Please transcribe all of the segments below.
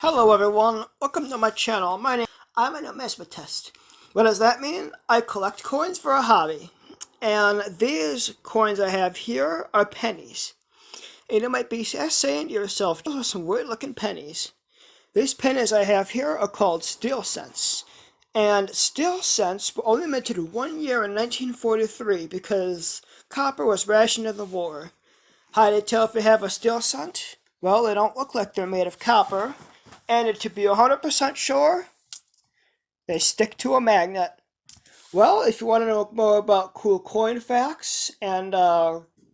Hello everyone, welcome to my channel. I'm a numismatist. What does that mean? I collect coins for a hobby. And these coins I have here are pennies. And you might be saying to yourself, those are some weird looking pennies. These pennies I have here are called steel cents. And steel cents were only minted 1 year in 1943 because copper was rationed in the war. How do you tell if you have a steel cent? Well, they don't look like they're made of copper. And to be 100% sure, they stick to a magnet. Well, if you want to know more about cool coin facts and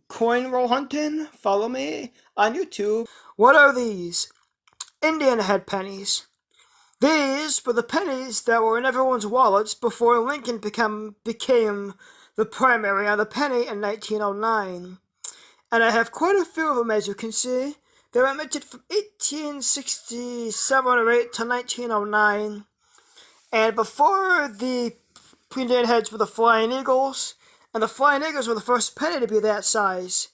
coin roll hunting, follow me on YouTube. What are these? Indian head pennies. These were the pennies that were in everyone's wallets before Lincoln became the primary on the penny in 1909. And I have quite a few of them, as you can see. They were minted from 1867 or 8 to 1909. And before the Indian heads were the Flying Eagles, and the Flying Eagles were the first penny to be that size.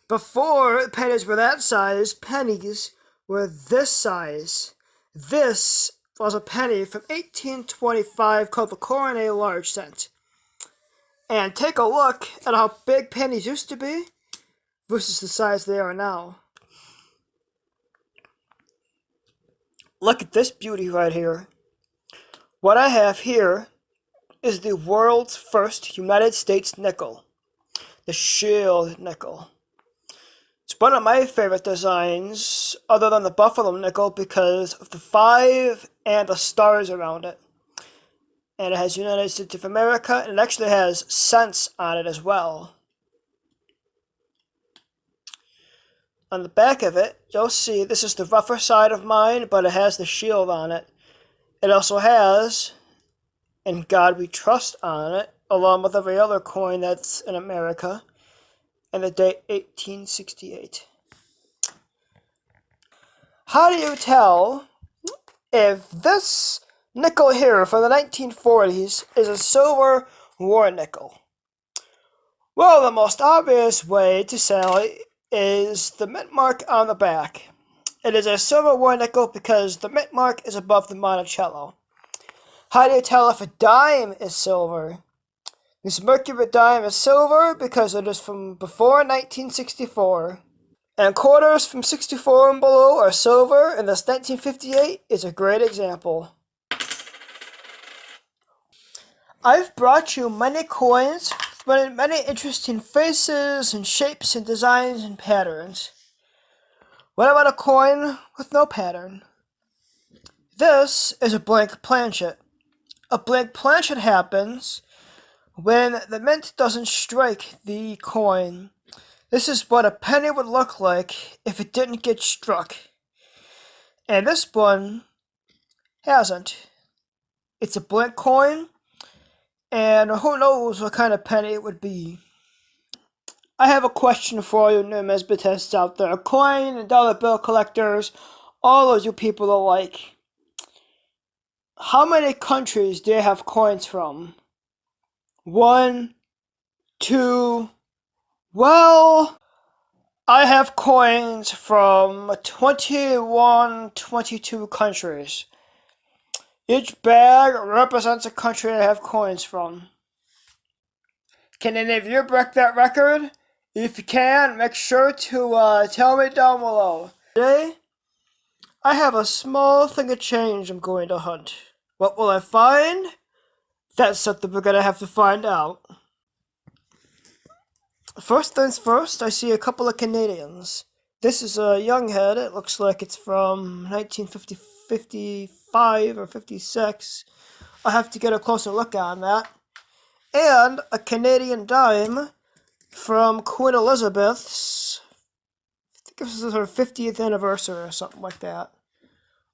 Before pennies were that size, pennies were this size. This was a penny from 1825 called the Coronet Large Cent. And take a look at how big pennies used to be versus the size they are now. Look at this beauty right here. What I have here is the world's first United States nickel, the shield nickel. It's one of my favorite designs, other than the buffalo nickel, because of the 5 and the stars around it. And it has United States of America, and it actually has cents on it as well. On the back of it, you'll see this is the rougher side of mine, but it has the shield on it. It also has "In God We Trust" on it, along with every other coin that's in America, and the date 1868. How do you tell if this nickel here from the 1940s is a silver war nickel? Well, the most obvious way to tell is the mint mark on the back. It is a silver war nickel because the mint mark is above the Monticello. How do you tell if a dime is silver? This Mercury dime is silver because it is from before 1964. And quarters from 64 and below are silver, and this 1958 is a great example. I've brought you many coins with many interesting faces and shapes and designs and patterns. What about a coin with no pattern? This is a blank planchet. A blank planchet happens when the mint doesn't strike the coin. This is what a penny would look like if it didn't get struck. And this one hasn't. It's a blank coin, and who knows what kind of penny it would be. I have a question for you numismatists out there, coin and dollar bill collectors, all of you people alike. How many countries do you have coins from? 1, 2, well, I have coins from 22 countries. Each bag represents a country I have coins from. Can any of you break that record? If you can, make sure to tell me down below. Today, I have a small thing of change I'm going to hunt. What will I find? That's something we're going to have to find out. First things first, I see a couple of Canadians. This is a young head. It looks like it's from 1955 or 56. I'll have to get a closer look on that. And a Canadian dime from Queen Elizabeth's, I think this is her 50th anniversary or something like that.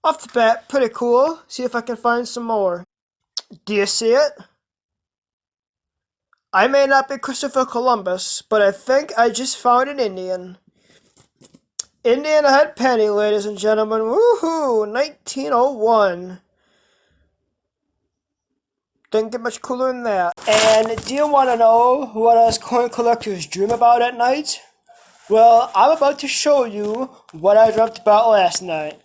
Off the bat, pretty cool. See if I can find some more. Do you see it? I may not be Christopher Columbus, but I think I just found an Indian. Indian head penny, ladies and gentlemen. Woohoo! 1901. Didn't get much cooler than that. And do you want to know what us coin collectors dream about at night? Well, I'm about to show you what I dreamt about last night.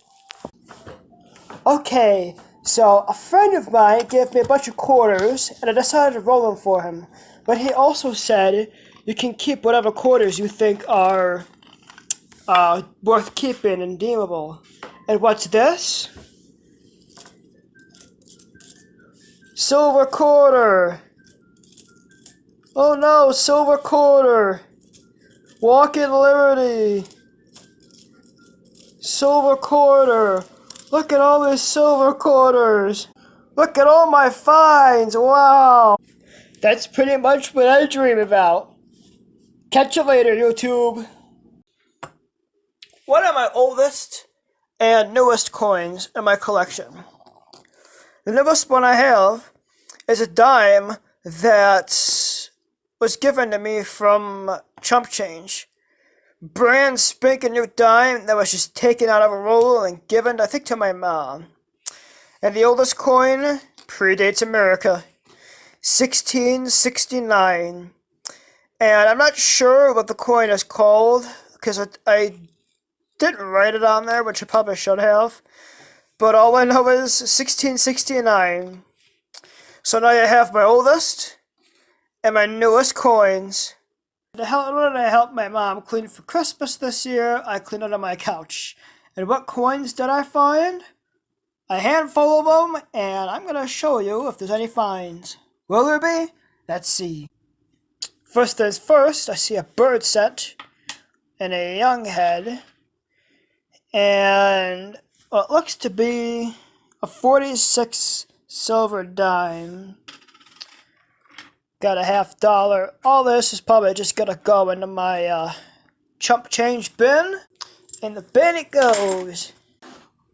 Okay, so a friend of mine gave me a bunch of quarters, and I decided to roll them for him. But he also said you can keep whatever quarters you think are worth keeping and deemable. And what's this? Silver quarter! Oh no, silver quarter! Walk in liberty! Silver quarter! Look at all these silver quarters! Look at all my finds! Wow! That's pretty much what I dream about. Catch you later, YouTube! One of my oldest and newest coins in my collection. The newest one I have is a dime that was given to me from Chump Change. Brand spanking new dime that was just taken out of a roll and given, I think, to my mom. And the oldest coin predates America, 1669. And I'm not sure what the coin is called, because I didn't write it on there, which I probably should have. But all I know is 1669. So now I have my oldest and my newest coins. When I helped my mom clean for Christmas this year, I cleaned under my couch. And what coins did I find? A handful of them, and I'm going to show you if there's any finds. Will there be? Let's see. First things first, I see a bird set and a young head. And what looks to be a 46 silver dime. Got a $50. All this is probably just gonna go into my chump change bin. And the bin it goes.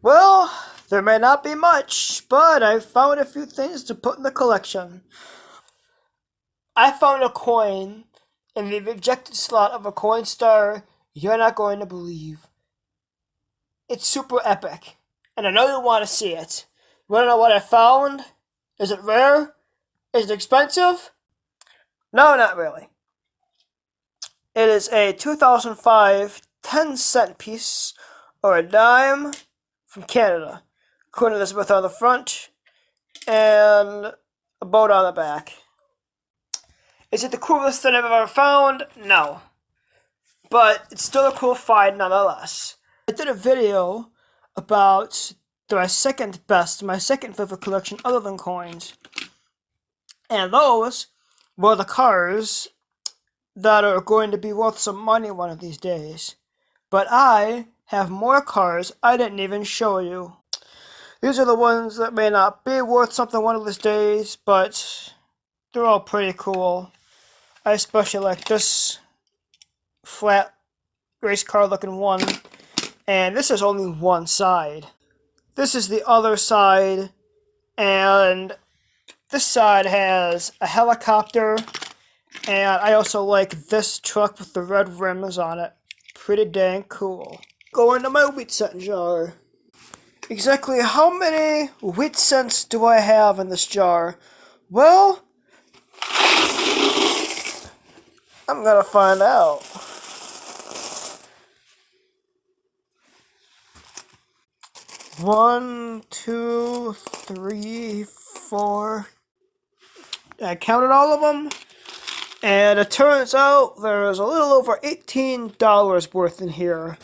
Well, there may not be much, but I found a few things to put in the collection. I found a coin in the rejected slot of a coin star you're not going to believe. It's super epic, and I know you want to see it. You want to know what I found? Is it rare? Is it expensive? No, not really. It is a 2005 10-cent piece, or a dime, from Canada. Queen Elizabeth on the front, and a boat on the back. Is it the coolest thing I've ever found? No. But it's still a cool find nonetheless. I did a video about my second favorite collection other than coins. And those were the cars that are going to be worth some money one of these days. But I have more cars I didn't even show you. These are the ones that may not be worth something one of these days, but they're all pretty cool. I especially like this flat race car looking one. And this is only one side. This is the other side. And this side has a helicopter. And I also like this truck with the red rims on it. Pretty dang cool. Go into my wheat cent jar. Exactly how many wheat cents do I have in this jar? Well, I'm gonna find out. One, two, three, four. I counted all of them, and it turns out there's a little over $18 worth in here.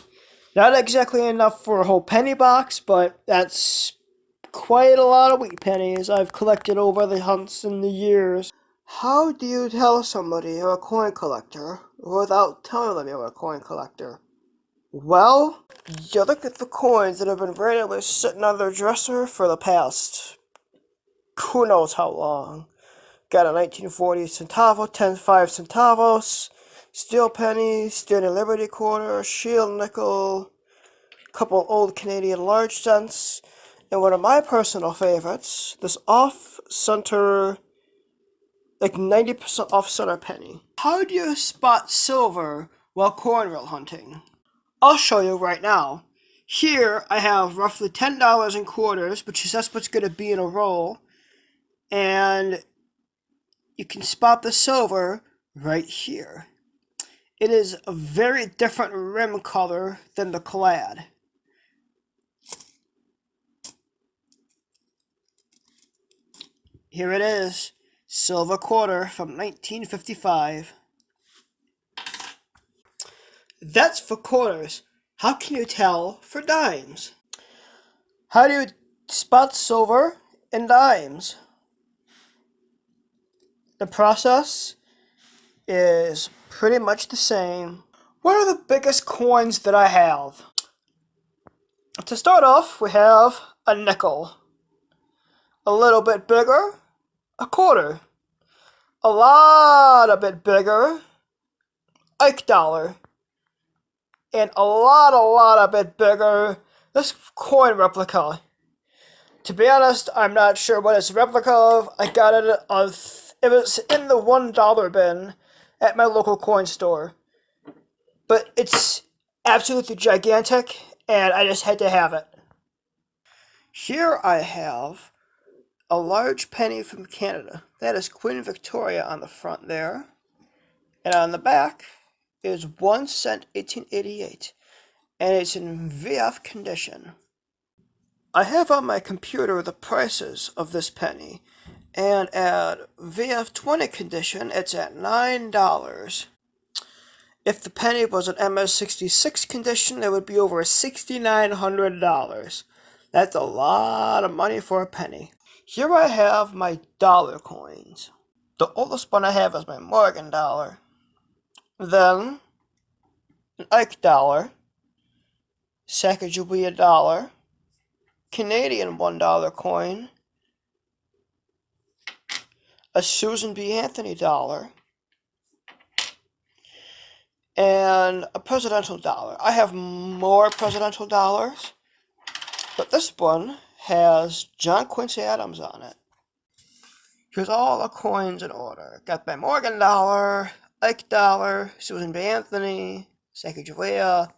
Not exactly enough for a whole penny box, but that's quite a lot of wheat pennies I've collected over the hunts and the years. How do you tell somebody you're a coin collector without telling them you're a coin collector? Well, you look at the coins that have been randomly sitting on their dresser for the past who knows how long. Got a 1940 centavo, 10.5 centavos, steel penny, Standing Liberty quarter, shield nickel, couple old Canadian large cents, and one of my personal favorites, this off-center, like 90% off-center penny. How do you spot silver while cornroll hunting? I'll show you right now. Here I have roughly $10 in quarters, that's what's going to be in a roll, and you can spot the silver right here. It is a very different rim color than the clad. Here it is. Silver quarter from 1955. That's for quarters. How can you tell for dimes? How do you spot silver and dimes? The process is pretty much the same. What are the biggest coins that I have? To start off, we have a nickel. A little bit bigger, a quarter. A lot a bit bigger, Ike dollar. And a lot a bit bigger, this coin replica. To be honest, I'm not sure what it's a replica of. I got it it was in the $1 bin at my local coin store. But it's absolutely gigantic, and I just had to have it. Here I have a large penny from Canada. That is Queen Victoria on the front there. And on the back is 1 cent 1888. And it's in VF condition. I have on my computer the prices of this penny. And at VF20 condition, it's at $9. If the penny was at MS66 condition, it would be over $6,900. That's a lot of money for a penny. Here I have my dollar coins. The oldest one I have is my Morgan dollar. Then, an Ike dollar, Sacagawea dollar, Canadian $1 coin, a Susan B. Anthony dollar, and a presidential dollar. I have more presidential dollars, but this one has John Quincy Adams on it. Here's all the coins in order. Got my Morgan dollar, Ike dollar, Susan B. Anthony, Sacagawea,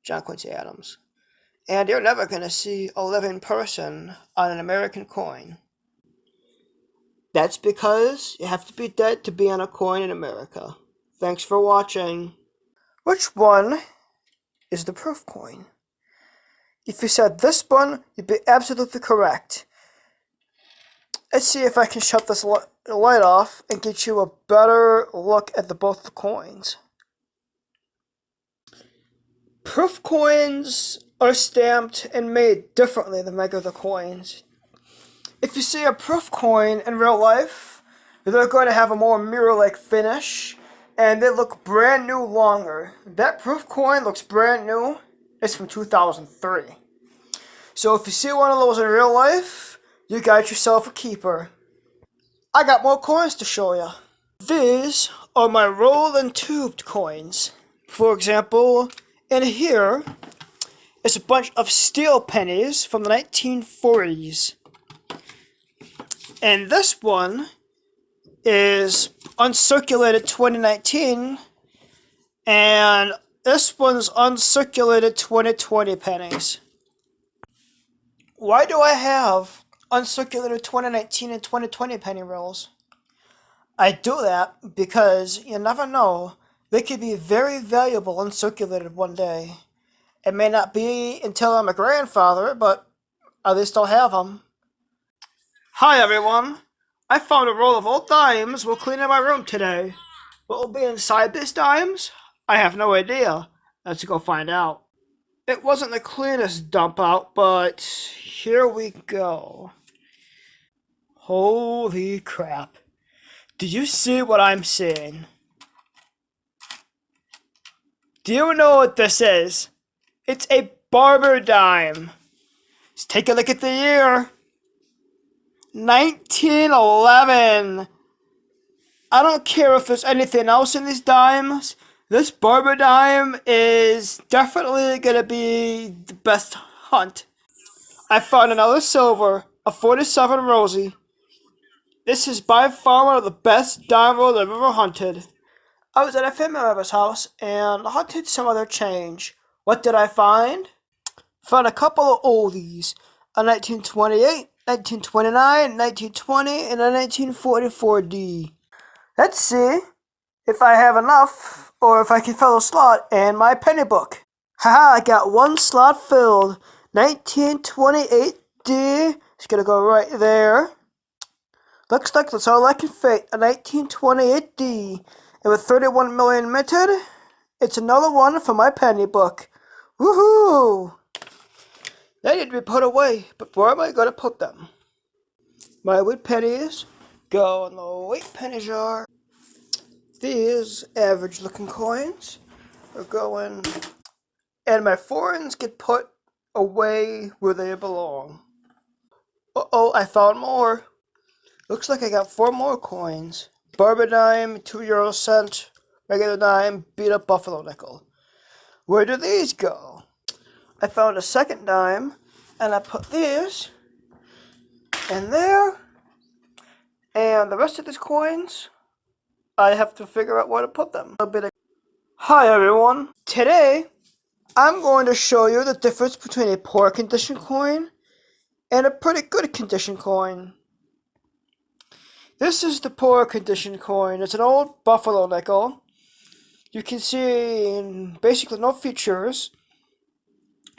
John Quincy Adams. And you're never going to see a living person on an American coin. That's because you have to be dead to be on a coin in America. Thanks for watching. Which one is the proof coin? If you said this one, you'd be absolutely correct. Let's see if I can shut this light off and get you a better look at both the coins. Proof coins are stamped and made differently than regular coins. If you see a proof coin in real life, they're going to have a more mirror-like finish, and they look brand new longer. That proof coin looks brand new. It's from 2003. So if you see one of those in real life, you got yourself a keeper. I got more coins to show you. These are my rolled and tubed coins. For example, in here is a bunch of steel pennies from the 1940s. And this one is uncirculated 2019, and this one's uncirculated 2020 pennies. Why do I have uncirculated 2019 and 2020 penny rolls? I do that because you never know. They could be very valuable uncirculated one day. It may not be until I'm a grandfather, but at least I'll have them. Hi everyone! I found a roll of old dimes while cleaning my room today. What will be inside these dimes? I have no idea. Let's go find out. It wasn't the cleanest dump out, but here we go. Holy crap. Do you see what I'm seeing? Do you know what this is? It's a barber dime. Let's take a look at the year. 1911. I don't care if there's anything else in these dimes. This barber dime is definitely going to be the best hunt. I found another silver, a 47 Rosie. This is by far one of the best dime rolls I've ever hunted. I was at a family member's house and hunted some other change. What did I find? Found a couple of oldies. A 1928, 1929, 1920, and a 1944D. Let's see if I have enough, or if I can fill a slot in my penny book. Haha, I got one slot filled. 1928D. It's gonna go right there. Looks like that's all I can fit. A 1928D, and with 31 million minted, it's another one for my penny book. Woohoo! They need to be put away, but where am I going to put them? My wheat pennies go in the wheat penny jar. These average looking coins are going, and my foreigns get put away where they belong. Uh-oh, I found more. Looks like I got 4 more coins. Barber dime, 2 euro cent, regular dime, beat up buffalo nickel. Where do these go? I found a second dime, and I put these in there. And the rest of these coins, I have to figure out where to put them. Hi everyone. Today, I'm going to show you the difference between a poor condition coin and a pretty good condition coin. This is the poor condition coin. It's an old buffalo nickel. You can see basically no features.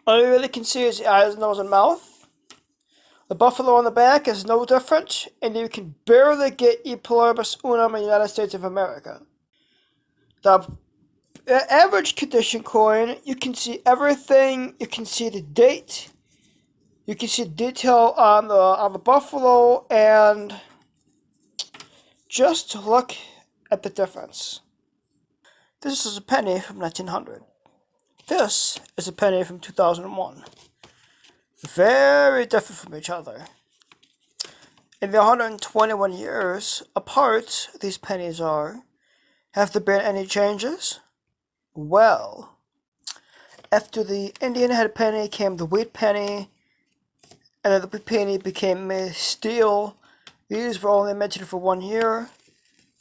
All you really can see is the eyes, nose, and mouth. The buffalo on the back is no different, and you can barely get E pluribus unum in the United States of America. The average condition coin, you can see everything. You can see the date. You can see the detail on the buffalo, and just look at the difference. This is a penny from 1900. This is a penny from 2001. Very different from each other. In the 121 years apart these pennies are, have there been any changes? Well, after the Indian head penny came the wheat penny, and then the wheat penny became steel. These were only minted for 1 year,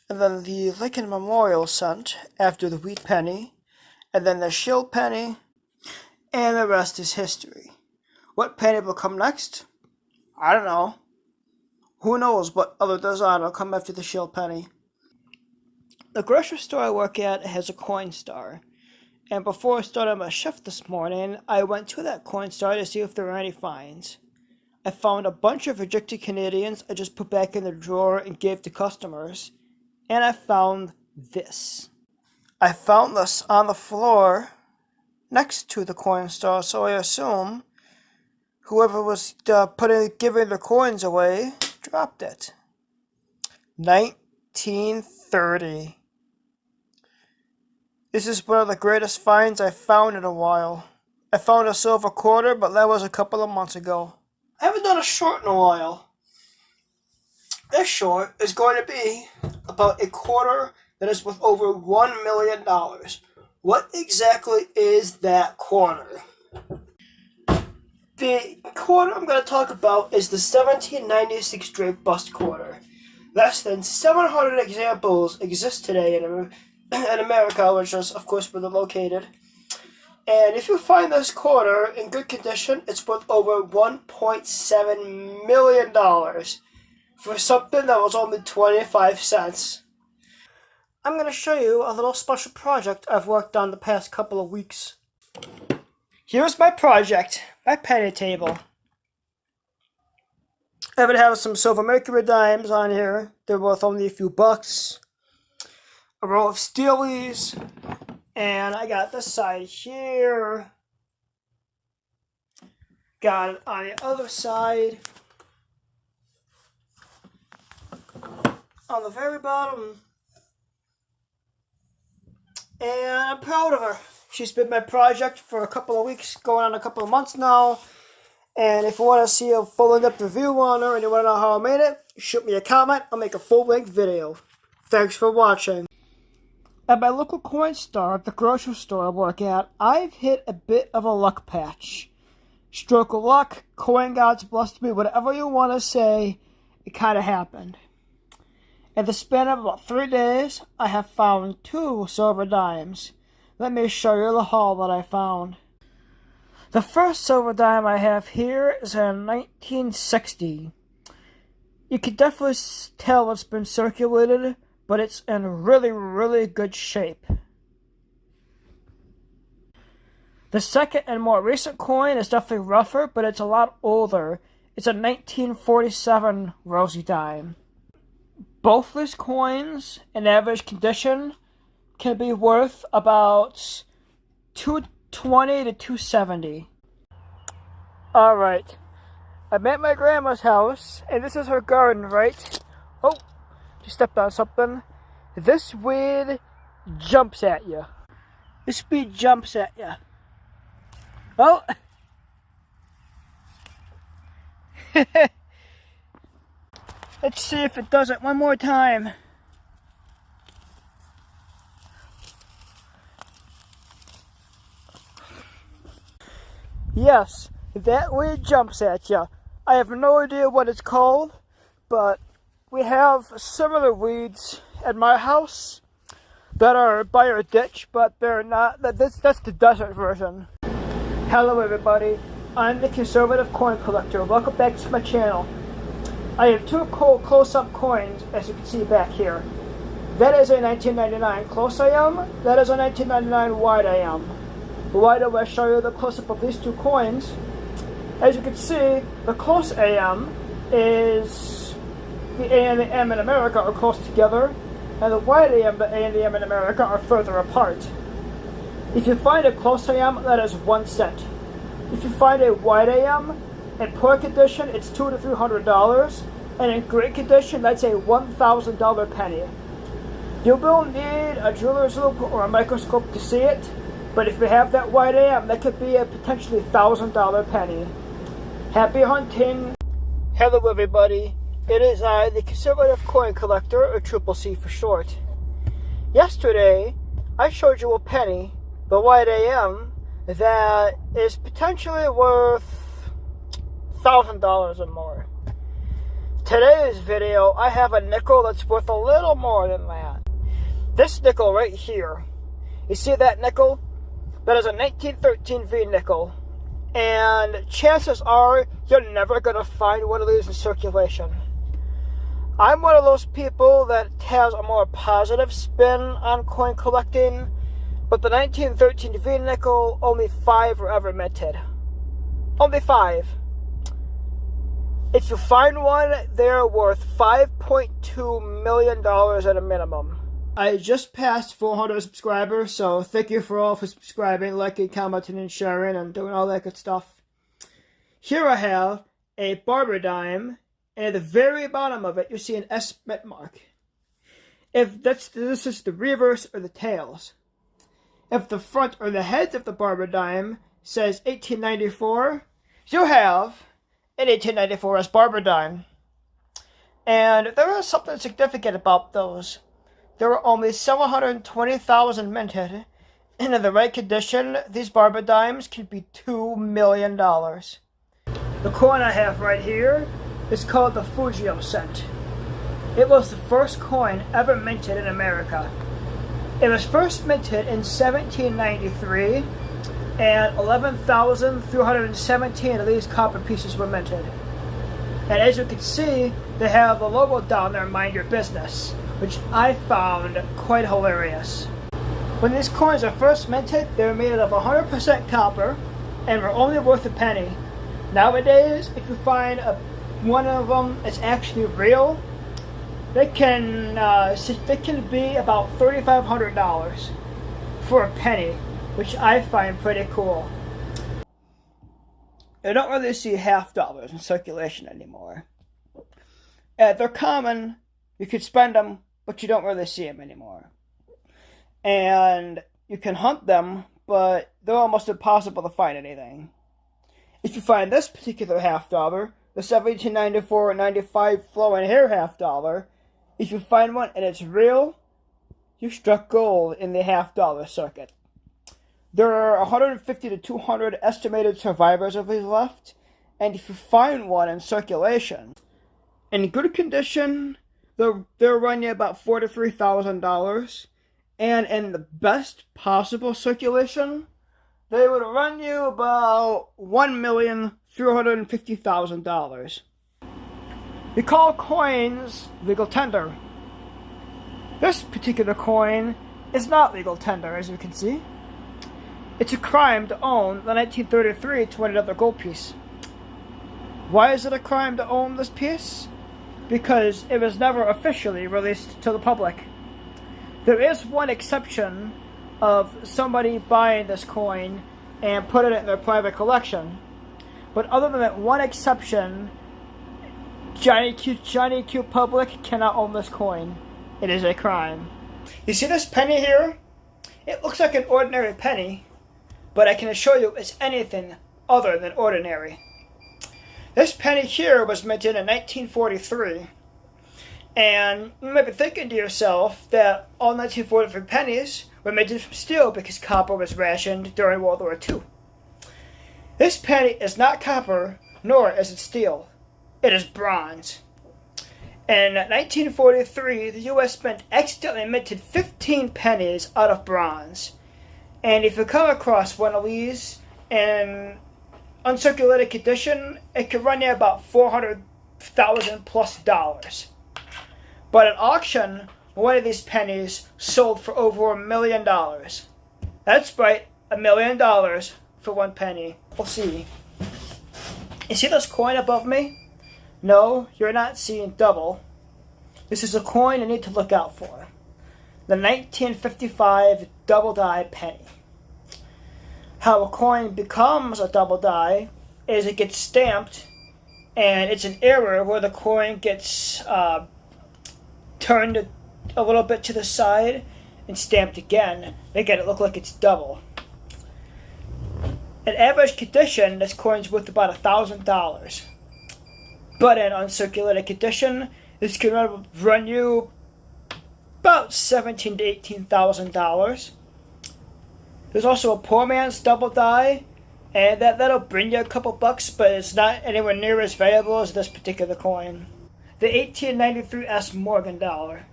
and then the Lincoln Memorial cent after the wheat penny, and then the shield penny, and the rest is history. What penny will come next? I don't know. Who knows what other design will come after the shield penny. The grocery store I work at has a coin star. And before I started my shift this morning, I went to that coin star to see if there were any finds. I found a bunch of rejected Canadians I just put back in the drawer and gave to customers. And I found this. I found this on the floor next to the coin star, so I assume whoever was giving their coins away dropped it. 1930. This is one of the greatest finds I've found in a while. I found a silver quarter, but that was a couple of months ago. I haven't done a short in a while. This short is going to be about a quarter that is worth over $1 million. What exactly is that quarter? The quarter I'm going to talk about is the 1796 Drake bust quarter. Less than 700 examples exist today in America, which is, of course, where they're located. And if you find this quarter in good condition, it's worth over $1.7 million for something that was only 25 cents. I'm going to show you a little special project I've worked on the past couple of weeks. Here's my project, my penny table. I would have some silver mercury dimes on here. They're worth only a few bucks. A row of steelies. And I got this side here. Got it on the other side. On the very bottom. And I'm proud of her. She's been my project for a couple of weeks, going on a couple of months now. And if you want to see a full in-depth review on her and you want to know how I made it, shoot me a comment. I'll make a full-length video. Thanks for watching. At my local coin store, the grocery store I work at, I've hit a bit of a luck patch. Stroke of luck, coin gods blessed me, whatever you want to say, it kind of happened. In the span of about 3 days, I have found 2 silver dimes. Let me show you the haul that I found. The first silver dime I have here is in 1960. You can definitely tell it's been circulated, but it's in really, really good shape. The second and more recent coin is definitely rougher, but it's a lot older. It's a 1947 Rosie dime. Both these coins in average condition can be worth about $220 to $270. Alright, I'm at my grandma's house, and this is her garden, right? Oh, just stepped on something. This weed jumps at you. This weed jumps at you. Oh! Let's see if it does it one more time. Yes, that weed jumps at you. I have no idea what it's called, but we have similar weeds at my house that are by our ditch, but they're not. That's the desert version. Hello everybody, I'm the conservative coin collector. Welcome back to my channel. I have two close-up coins, as you can see back here. That is a 1999 close AM, that is a 1999 wide AM. Why do I show you the close-up of these two coins? As you can see, the close AM is the A and the M in America are close together, and the wide AM, the A and the M in America are further apart. If you find a close AM, that is 1 cent. If you find a wide AM, in poor condition, it's $200 to $300, and in great condition, that's a $1,000 penny. You will need a jeweler's loupe or a microscope to see it, but if you have that wide AM, that could be a potentially $1,000 penny. Happy hunting! Hello everybody, it is I, the conservative coin collector, or Triple C for short. Yesterday, I showed you a penny, the wide AM, that is potentially worth $1,000 or more. Today's video, I have a nickel that's worth a little more than that. This nickel right here, you see that nickel? That is a 1913 V nickel, and chances are you're never going to find one of these in circulation. I'm one of those people that has a more positive spin on coin collecting, but the 1913 V nickel, only 5 were ever minted. Only 5. If you find one, they're worth $5.2 million at a minimum. I just passed 400 subscribers, so thank you for all for subscribing, liking, commenting, and sharing, and doing all that good stuff. Here I have a barber dime, and at the very bottom of it, you see an S mint mark. If this is the reverse or the tails. If the front or the head of the barber dime says 1894, you have an 1894 S barber dime. And there is something significant about those. There were only 720,000 minted, and in the right condition, these barber dimes can be $2 million. The coin I have right here is called the Fujio cent. It was the first coin ever minted in America. It was first minted in 1793, and 11,317 of these copper pieces were minted. And as you can see, they have the logo down there, Mind Your Business, which I found quite hilarious. When these coins are first minted, they were made of 100% copper and were only worth a penny. Nowadays, if you find one of them that's actually real, they can be about $3,500 for a penny, which I find pretty cool. I don't really see $half in circulation anymore. They're common, you could spend them, but you don't really see them anymore. And you can hunt them, but they're almost impossible to find anything. If you find this particular $half, the 1794 or 95 flowing hair $half, if you find one and it's real, you struck gold in the $half circuit. There are 150 to 200 estimated survivors of these left, and if you find one in circulation, in good condition, they'll run you about $4,000 to $3,000, and in the best possible circulation, they would run you about $1,350,000. We call coins legal tender. This particular coin is not legal tender, as you can see. It's a crime to own the 1933 $20 gold piece. Why is it a crime to own this piece? because it was never officially released to the public. There is one exception of somebody buying this coin and putting it in their private collection. But other than that one exception, Johnny Q Public cannot own this coin. It is a crime. You see this penny here? It looks like an ordinary penny, but I can assure you it's anything other than ordinary. This penny here was minted in 1943, and you might be thinking to yourself that all 1943 pennies were minted from steel because copper was rationed during World War II. This penny is not copper, nor is it steel. It is bronze. In 1943, the U.S. accidentally minted 15 pennies out of bronze. And if you come across one of these in uncirculated condition, it could run you about $400,000 plus. But at auction, one of these pennies sold for over $1 million. That's right, $1 million for one penny. We'll see. You see this coin above me? No, you're not seeing double. This is a coin you need to look out for. The 1955 double die penny. How a coin becomes a double die is it gets stamped, and it's an error where the coin gets turned a little bit to the side and stamped again. They get it look like it's double. In average condition, this coin's worth about $1,000. But in uncirculated condition, this can run you about $17,000 to $18,000. There's also a poor man's double die, and that'll bring you a couple bucks, but it's not anywhere near as valuable as this particular coin. The 1893 Morgan dollar.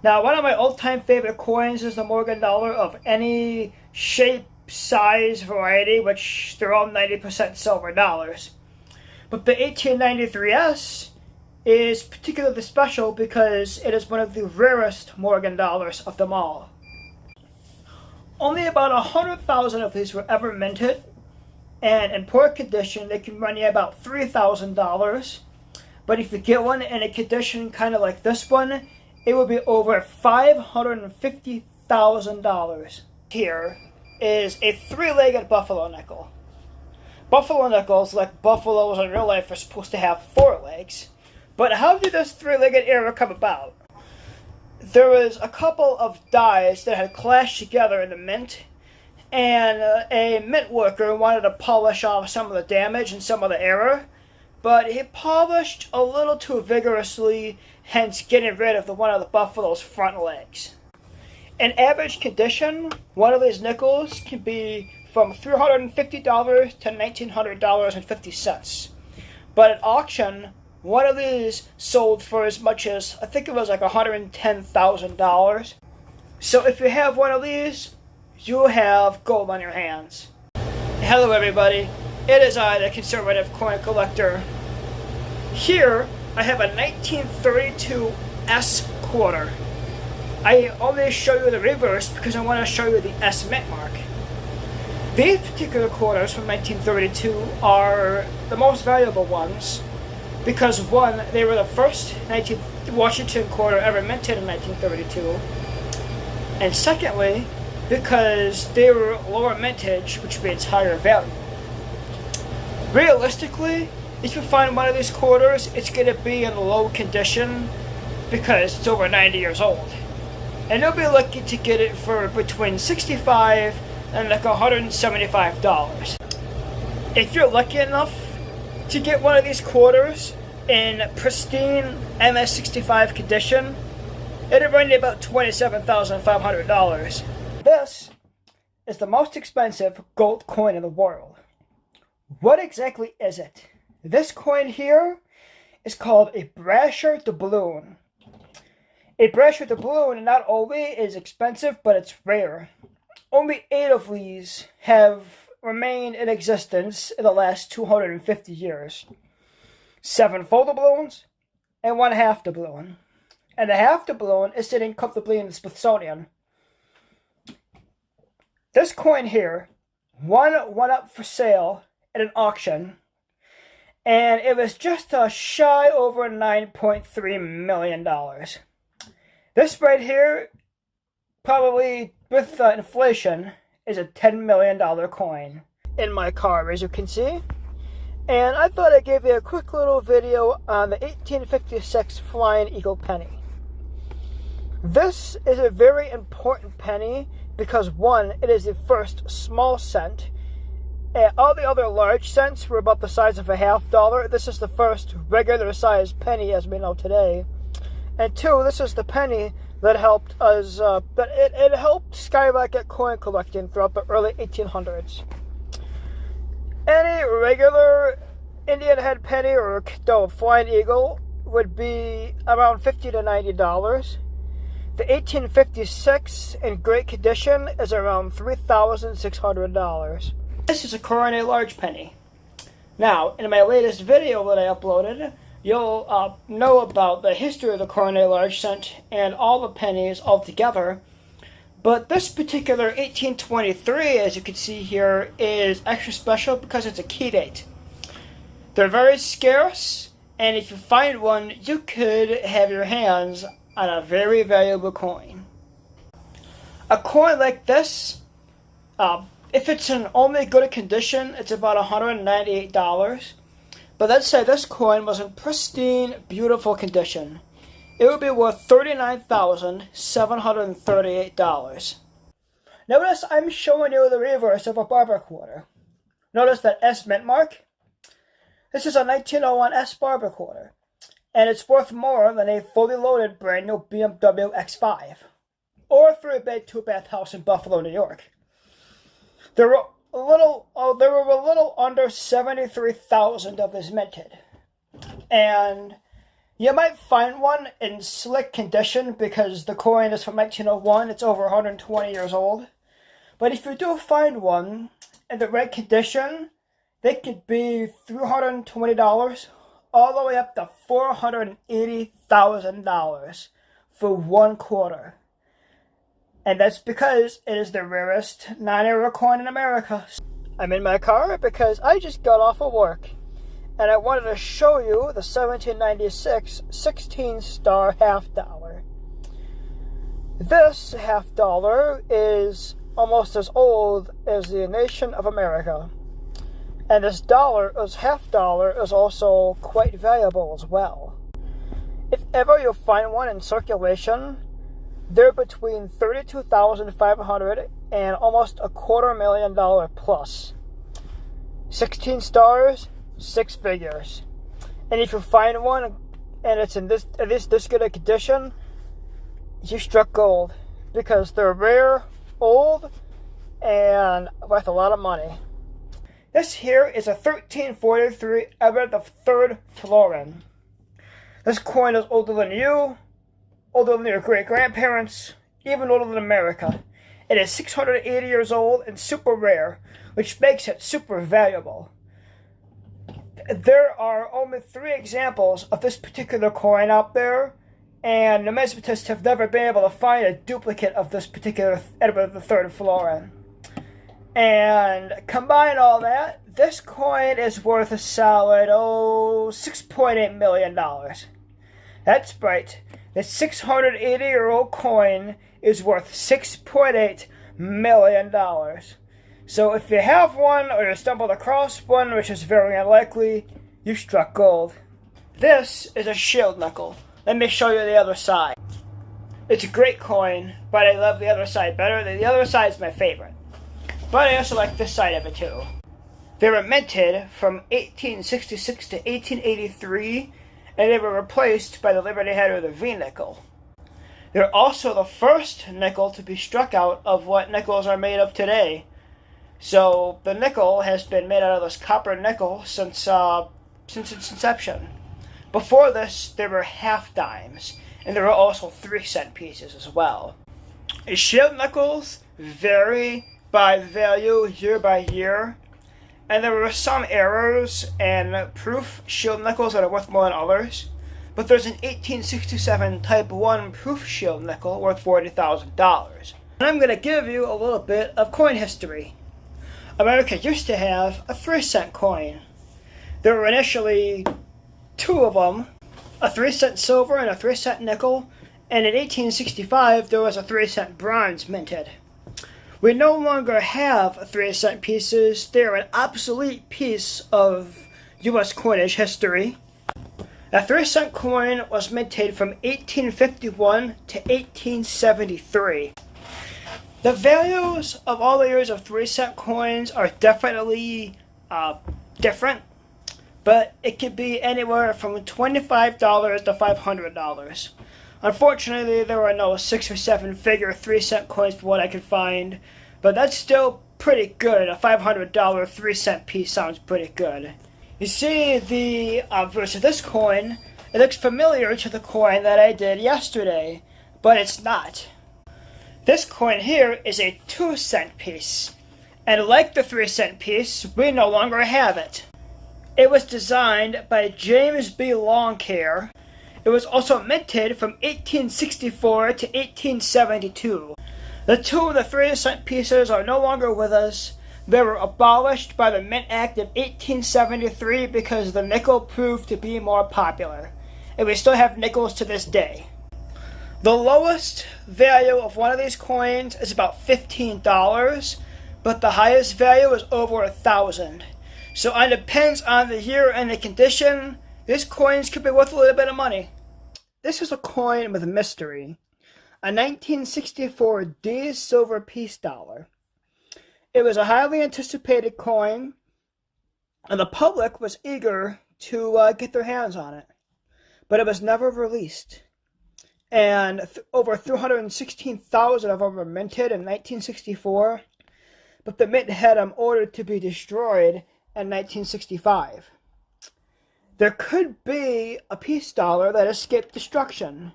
Now, one of my all-time favorite coins is the Morgan dollar of any shape, size, variety, which they're all 90% silver dollars. But the 1893 is particularly special because it is one of the rarest Morgan dollars of them all. Only about 100,000 of these were ever minted, and in poor condition they can run you about $3,000. But if you get one in a condition kind of like this one, it will be over $550,000. Here is a three-legged buffalo nickel. Buffalo nickels, like buffaloes in real life, are supposed to have four legs. But how did this three-legged era come about? There was a couple of dies that had clashed together in the mint, and a mint worker wanted to polish off some of the damage and some of the error, but he polished a little too vigorously, hence getting rid of one of the buffalo's front legs. In average condition, one of these nickels can be from $350 to $1,900.50. But at auction, one of these sold for as much as, I think it was like $110,000. So if you have one of these, you have gold on your hands. Hello everybody, it is I, the conservative coin collector. Here, I have a 1932 S quarter. I only show you the reverse because I want to show you the S mint mark. These particular quarters from 1932 are the most valuable ones because, one, they were the first Washington quarter ever minted in 1932, and secondly, because they were lower mintage, which means higher value. Realistically, if you find one of these quarters, it's going to be in low condition because it's over 90 years old. And you'll be lucky to get it for between $65 and like $175. If you're lucky enough to get one of these quarters in pristine MS65 condition, it'll run you about $27,500. This is the most expensive gold coin in the world. What exactly is it? This coin here is called a brasher doubloon. A brasher doubloon not only is expensive, but it's rare. Only 8 of these have remained in existence in the last 250 years. 7 full doubloons and 1 half doubloon. And the half doubloon is sitting comfortably in the Smithsonian. This coin here went up for sale at an auction, and it was just a shy over $9.3 million. This right here, probably with inflation, is a $10 million coin in my car, as you can see. And I thought I'd give you a quick little video on the 1856 Flying Eagle penny. This is a very important penny because, one, it is the first small cent. All the other large cents were about the size of a $half. This is the first regular sized penny as we know today. And two, this is the penny that helped us, it helped skyrocket coin collecting throughout the early 1800s. Any regular Indian head penny or Flying Eagle would be around $50 to $90. The 1856 in great condition is around $3,600. This is a Coronet large penny. Now, in my latest video that I uploaded, you'll know about the history of the Coronet large cent and all the pennies altogether. But this particular 1823, as you can see here, is extra special because it's a key date. They're very scarce, and if you find one, you could have your hands on a very valuable coin. A coin like this, if it's in only good condition, it's about $198. But let's say this coin was in pristine, beautiful condition. It would be worth $39,738. Notice I'm showing you the reverse of a barber quarter. Notice that S mint mark. This is a 1901 S barber quarter, and it's worth more than a fully loaded brand new BMW X5 or a 3-bed, 2-bath house in Buffalo, New York. There were a little under 73,000 of these minted, and you might find one in slick condition because the coin is from 1901. It's over 120 years old. But if you do find one in the right condition, they could be $320 all the way up to $480,000 for one quarter. And that's because it is the rarest non-era coin in America. I'm in my car because I just got off of work, and I wanted to show you the 1796 16-star $half. This $half is almost as old as the nation of America. And this $half is also quite valuable as well. If ever you find one in circulation, they're between $32,500 and almost $250,000 plus. 16 stars, 6 figures. And if you find one and it's in this good a condition, you struck gold because they're rare, old, and worth a lot of money. This here is a 1343 Edward III florin. This coin is older than you, older than your great-grandparents, even older than America. It is 680 years old and super rare, which makes it super valuable. There are only 3 examples of this particular coin out there, and numismatists have never been able to find a duplicate of this particular Edward III florin. And combine all that, this coin is worth a solid, $6.8 million. That's right, this 680-year-old coin is worth $6.8 million. So if you have one or you stumbled across one, which is very unlikely, you struck gold. This is a shield nickel. Let me show you the other side. It's a great coin, but I love the other side better. The other side is my favorite. But I also like this side of it too. They were minted from 1866 to 1883, and they were replaced by the Liberty Head or the V-nickel. They're also the first nickel to be struck out of what nickels are made of today. So the nickel has been made out of this copper nickel since its inception. Before this, there were half dimes, and there were also 3-cent pieces as well. Shield nickels vary by value year by year, and there were some errors and proof shield nickels that are worth more than others. But there's an 1867 Type 1 proof shield nickel worth $40,000. And I'm going to give you a little bit of coin history. America used to have a 3-cent coin. There were initially two of them, a 3-cent silver and a 3-cent nickel, and in 1865 there was a 3-cent bronze minted. We no longer have 3-cent pieces. They are an obsolete piece of U.S. coinage history. A 3-cent coin was minted from 1851 to 1873. The values of all the years of 3-cent coins are definitely different, but it could be anywhere from $25 to $500. Unfortunately, there are no 6 or 7 figure 3-cent coins for what I could find, but that's still pretty good. A $500 3-cent piece sounds pretty good. You see the verse of this coin, it looks familiar to the coin that I did yesterday, but it's not. This coin here is a 2-cent piece, and like the 3-cent piece, we no longer have it. It was designed by James B. Longcare. It was also minted from 1864 to 1872. The 2 of the 3-cent pieces are no longer with us. They were abolished by the Mint Act of 1873 because the nickel proved to be more popular. And we still have nickels to this day. The lowest value of one of these coins is about $15, but the highest value is over $1,000. So it depends on the year and the condition. These coins could be worth a little bit of money. This is a coin with a mystery. A 1964 D silver piece dollar. It was a highly anticipated coin, and the public was eager to get their hands on it. But it was never released. And over 316,000 of them were minted in 1964, but the mint had them ordered to be destroyed in 1965. There could be a peace dollar that escaped destruction,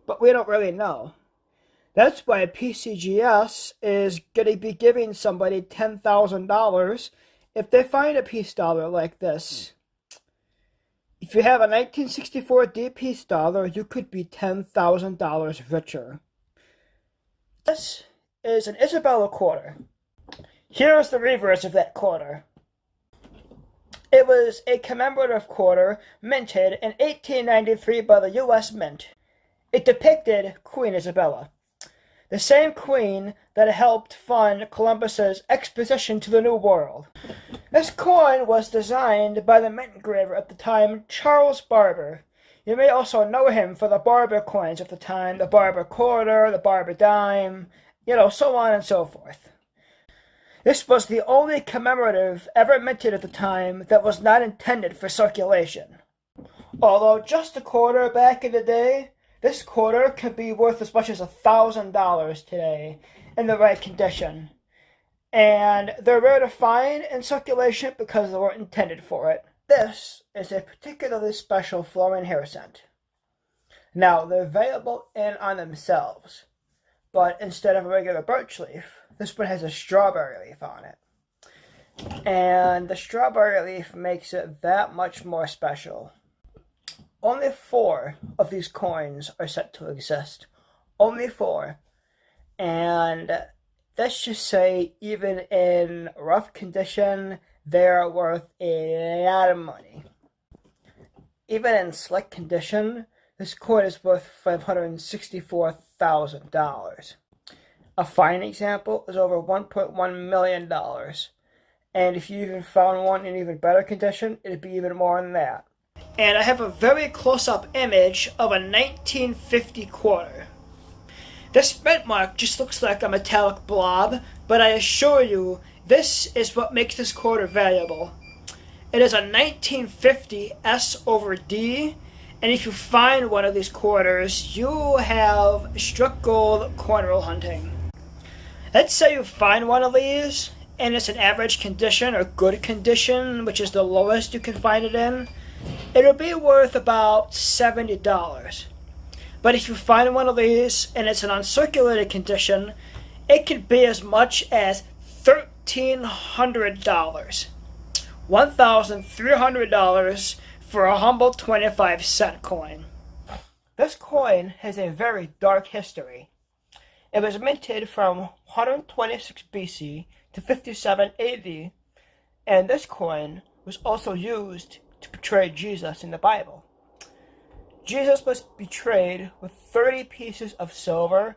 but we don't really know. That's why PCGS is going to be giving somebody $10,000 if they find a peace dollar like this. If you have a 1964 D peace dollar, you could be $10,000 richer. This is an Isabella quarter. Here's the reverse of that quarter. It was a commemorative quarter minted in 1893 by the U.S. Mint. It depicted Queen Isabella, the same queen that helped fund Columbus's expedition to the New World. This coin was designed by the mint engraver at the time, Charles Barber. You may also know him for the Barber coins of the time, the Barber quarter, the Barber dime, so on and so forth. This was the only commemorative ever minted at the time that was not intended for circulation. Although just a quarter back in the day, this quarter could be worth as much as $1,000 today in the right condition. And they're rare to find in circulation because they weren't intended for it. This is a particularly special flowing hair scent. Now, they're available in on themselves, but instead of a regular birch leaf, this one has a strawberry leaf on it. And the strawberry leaf makes it that much more special. Only 4 of these coins are set to exist. Only 4. And let's just say, even in rough condition, they're worth a lot of money. Even in slick condition, this coin is worth $564,000. A fine example is over $1.1 million. And if you even found one in even better condition, it'd be even more than that. And I have a very close-up image of a 1950 quarter. This mint mark just looks like a metallic blob, but I assure you, this is what makes this quarter valuable. It is a 1950 S over D, and if you find one of these quarters, you have struck gold coin roll hunting. Let's say you find one of these, and it's in average condition or good condition, which is the lowest you can find it in. It'll be worth about $70. But if you find one of these and it's in uncirculated condition, it could be as much as $1,300. $1,300 for a humble 25-cent coin. This coin has a very dark history. It was minted from 126 BC to 57 AD, and this coin was also used to portray Jesus in the Bible. Jesus was betrayed with 30 pieces of silver,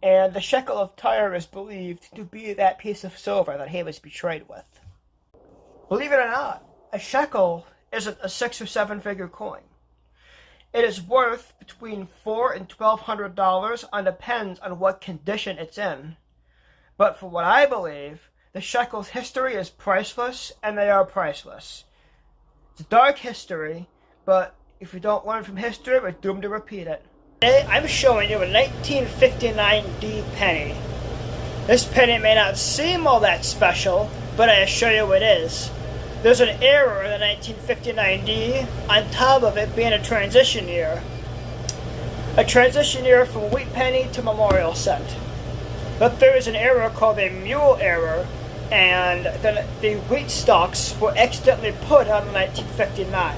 and the shekel of Tyre is believed to be that piece of silver that he was betrayed with. Believe it or not, a shekel isn't a 6 or 7 figure coin. It is worth between $400 and $1,200 and depends on what condition it's in. But for what I believe, the shekel's history is priceless, and they are priceless. It's a dark history, but if you don't learn from history, we're doomed to repeat it. Today, I'm showing you a 1959 D penny. This penny may not seem all that special, but I assure you it is. There's an error in the 1959 D on top of it being a transition year. A transition year from wheat penny to memorial cent. But there is an error called a mule error, and the wheat stalks were accidentally put on 1959.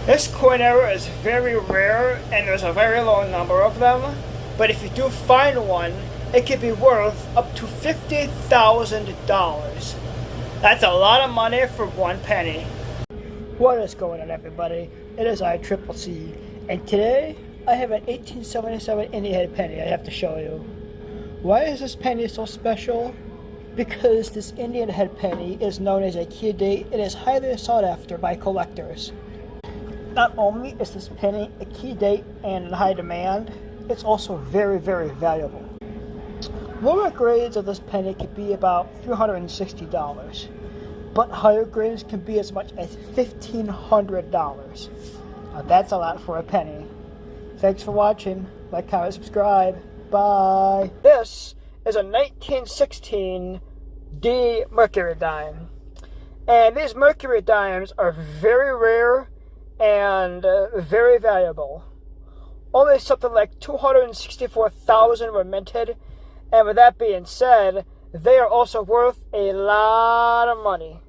This coin error is very rare, and there's a very low number of them, but if you do find one, it could be worth up to $50,000. That's a lot of money for 1 penny. What is going on, everybody? It is HiHello, and today I have an 1877 Indian head penny I have to show you. Why is this penny so special? Because this Indian head penny is known as a key date and is highly sought after by collectors. Not only is this penny a key date and in high demand, it's also very, very valuable. Lower grades of this penny could be about $360, but higher grades can be as much as $1,500. Now that's a lot for a penny. Thanks for watching. Like, comment, subscribe. Bye. This is a 1916 D mercury dime. And these mercury dimes are very rare and very valuable. Only something like 264,000 were minted, and with that being said, they are also worth a lot of money.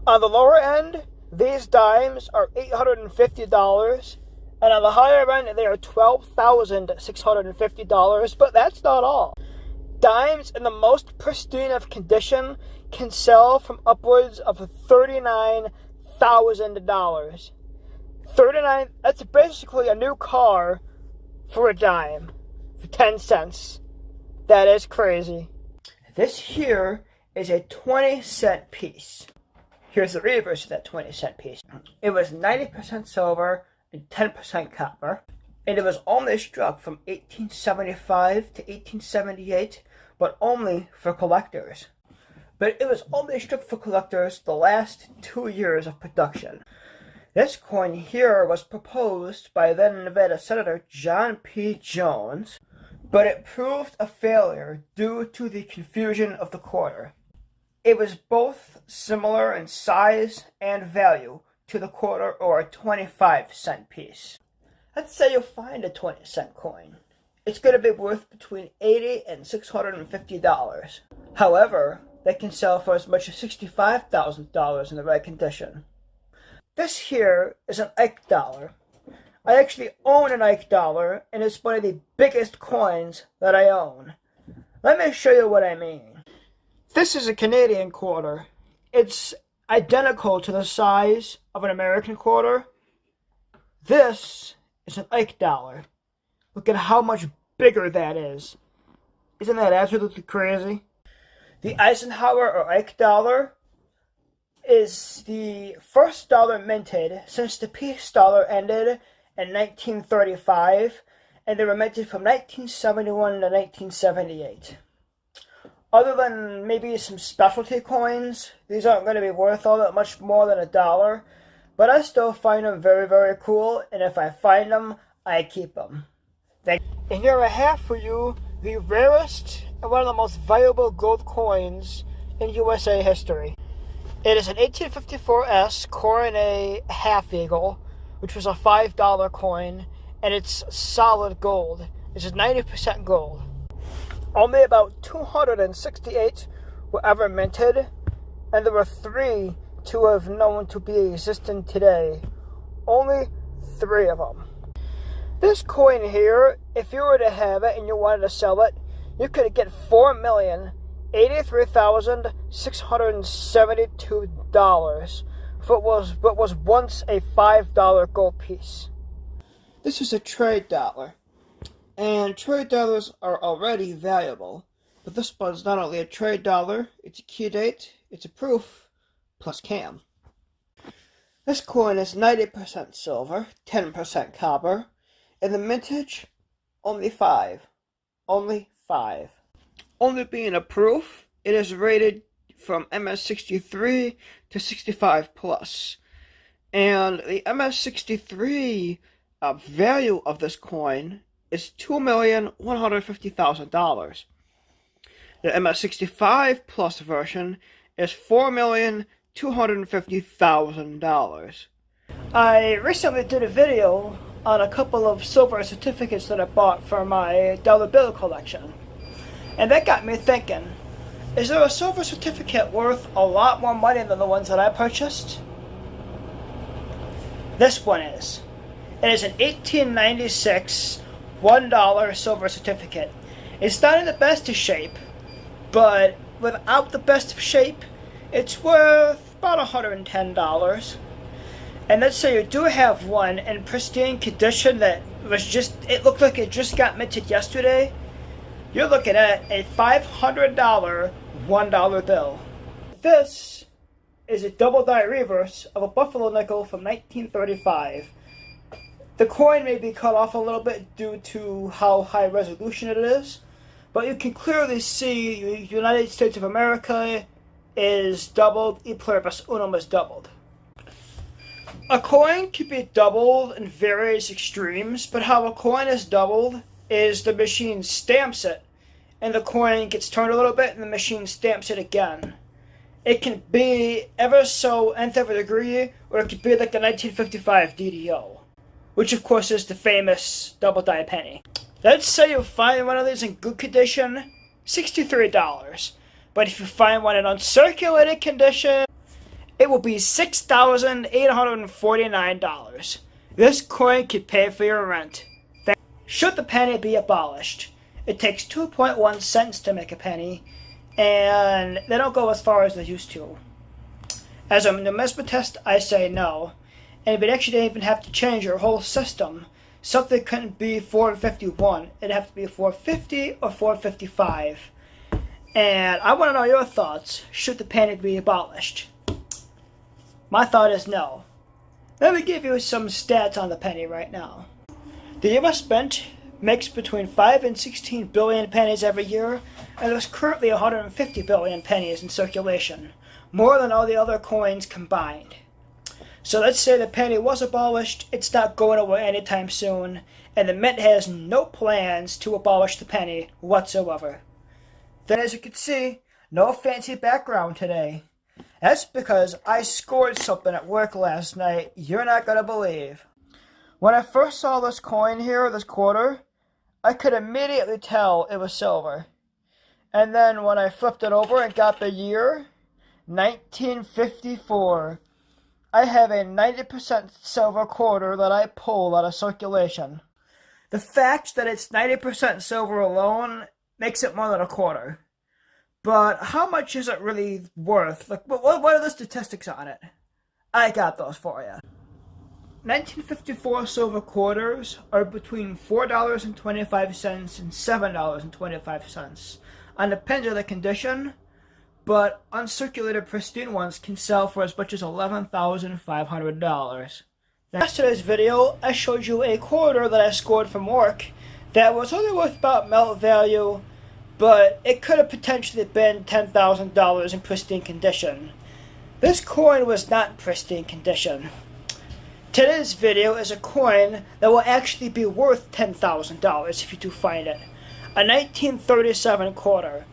On the lower end, these dimes are $850, and on the higher end, they are $12,650, but that's not all. Dimes in the most pristine of condition can sell from upwards of $39,000. That's basically a new car for a dime, for 10 cents. That is crazy. This here is a 20-cent piece. Here's the reverse of that 20-cent piece. It was 90% silver and 10% copper, and it was only struck from 1875 to 1878, but only for collectors. But it was only struck for collectors the last 2 years of production. This coin here was proposed by then Nevada Senator John P. Jones, but it proved a failure due to the confusion of the quarter. It was both similar in size and value to the quarter or a 25-cent piece. Let's say you find a 20-cent coin. It's going to be worth between $80 and $650. However, they can sell for as much as $65,000 in the right condition. This here is an Ike dollar. I actually own an Ike dollar, and it's one of the biggest coins that I own. Let me show you what I mean. This is a Canadian quarter. It's identical to the size of an American quarter. This is an Ike dollar. Look at how much bigger that is. Isn't that absolutely crazy? The Eisenhower or Ike dollar is the first dollar minted since the peace dollar ended in 1935, and they were minted from 1971 to 1978. Other than maybe some specialty coins, these aren't going to be worth all that much more than $1, but I still find them very, very cool, and if I find them, I keep them. And here I have for you the rarest and one of the most valuable gold coins in USA history. It is an 1854 Coronet half eagle, which was a $5 coin, and it's solid gold. It's 90% gold. Only about 268 were ever minted, and there were 3 to have known to be existent today. Only 3 of them. This coin here, if you were to have it and you wanted to sell it, you could get $4,083,672 for what was once a $5 gold piece. This is a trade dollar, and trade dollars are already valuable, but this one's not only a trade dollar, it's a key date, it's a proof, plus cam. This coin is 90% silver, 10% copper, and the mintage, only 5. Only 5. Only being a proof, it is rated from MS63 to 65 plus. And the MS63 value of this coin is $2,150,000. The MS65 plus version is $4,250,000. I recently did a video on a couple of silver certificates that I bought for my dollar bill collection. And that got me thinking, is there a silver certificate worth a lot more money than the ones that I purchased? This one is. It is an 1896 $1 silver certificate. It's not in the best of shape, but without the best of shape, it's worth about $110. And let's say you do have one in pristine condition that it looked like it just got minted yesterday, you're looking at a $500 $1 bill. This is a double die reverse of a buffalo nickel from 1935. The coin may be cut off a little bit due to how high resolution it is, but you can clearly see United States of America is doubled, e pluribus unum is doubled. A coin can be doubled in various extremes, but how a coin is doubled is the machine stamps it, and the coin gets turned a little bit, and the machine stamps it again. It can be ever so nth of a degree, or it could be like the 1955 DDO, which of course is the famous double die penny. Let's say you find one of these in good condition, $63. But if you find one in uncirculated condition, it will be $6,849. This coin could pay for your rent. Should the penny be abolished? It takes 2.1 cents to make a penny, and they don't go as far as they used to. As a numismatist, I say no. And if it actually didn't even have to change your whole system, something couldn't be 451. It'd have to be 450 or 455. And I want to know your thoughts. Should the penny be abolished? My thought is no. Let me give you some stats on the penny right now. The US Mint makes between 5 and 16 billion pennies every year, and there's currently 150 billion pennies in circulation, more than all the other coins combined. So let's say the penny was abolished, it's not going away anytime soon, and the Mint has no plans to abolish the penny whatsoever. Then as you can see, no fancy background today. That's because I scored something at work last night you're not going to believe. When I first saw this coin here, this quarter, I could immediately tell it was silver. And then when I flipped it over and got the year, 1954, I have a 90% silver quarter that I pulled out of circulation. The fact that it's 90% silver alone makes it more than a quarter. But how much is it really worth? Like, what are the statistics on it? I got those for you. 1954 silver quarters are between $4.25 and $7.25 on depends on the condition, but uncirculated pristine ones can sell for as much as $11,500. In yesterday's video, I showed you a quarter that I scored from work that was only worth about melt value, but it could have potentially been $10,000 in pristine condition. This coin was not in pristine condition. Today's video is a coin that will actually be worth $10,000 if you do find it. A 1937 quarter,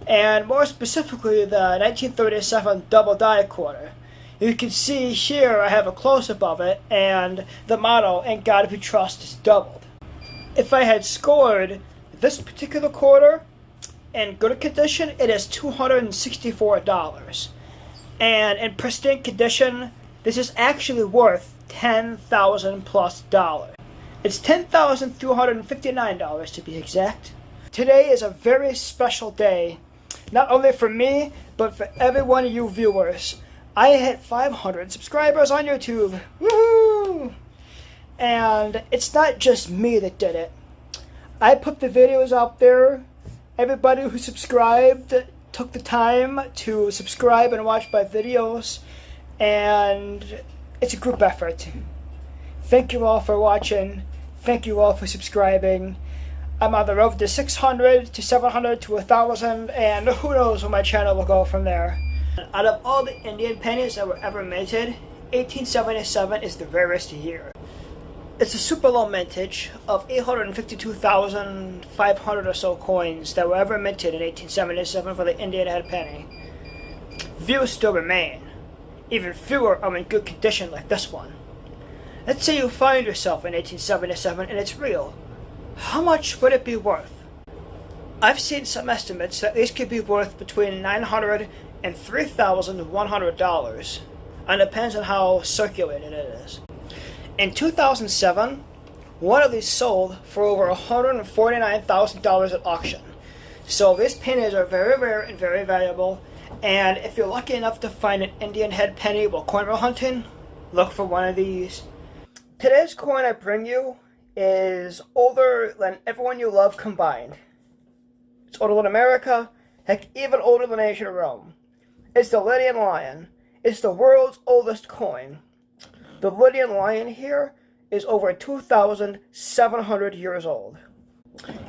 and more specifically the 1937 double die quarter. You can see here I have a close-up of it, and the motto, "In God We Trust," is doubled. If I had scored this particular quarter in good condition, it is $264. And in pristine condition, this is actually worth $10,000 plus. It's $10,359 to be exact. Today is a very special day, not only for me, but for every one of you viewers. I hit 500 subscribers on YouTube. Woohoo! And it's not just me that did it. I put the videos out there. Everybody who subscribed took the time to subscribe and watch my videos. And it's a group effort. Thank you all for watching. Thank you all for subscribing. I'm on the road to 600, to 700, to 1,000, and who knows where my channel will go from there. Out of all the Indian pennies that were ever minted, 1877 is the rarest year. It's a super low mintage of 852,500 or so coins that were ever minted in 1877 for the Indian head penny. Few still remain. Even fewer are in good condition like this one. Let's say you find yourself in 1877 and it's real. How much would it be worth? I've seen some estimates that these could be worth between $900 and $3,100, and it depends on how circulated it is. In 2007, one of these sold for over $149,000 at auction. So these pennies are very rare and very valuable, and if you're lucky enough to find an Indian head penny while coin roll hunting, look for one of these. Today's coin I bring you is older than everyone you love combined. It's older than America, heck, even older than ancient Rome. It's the Lydian Lion. It's the world's oldest coin. The Lydian Lion here is over 2,700 years old.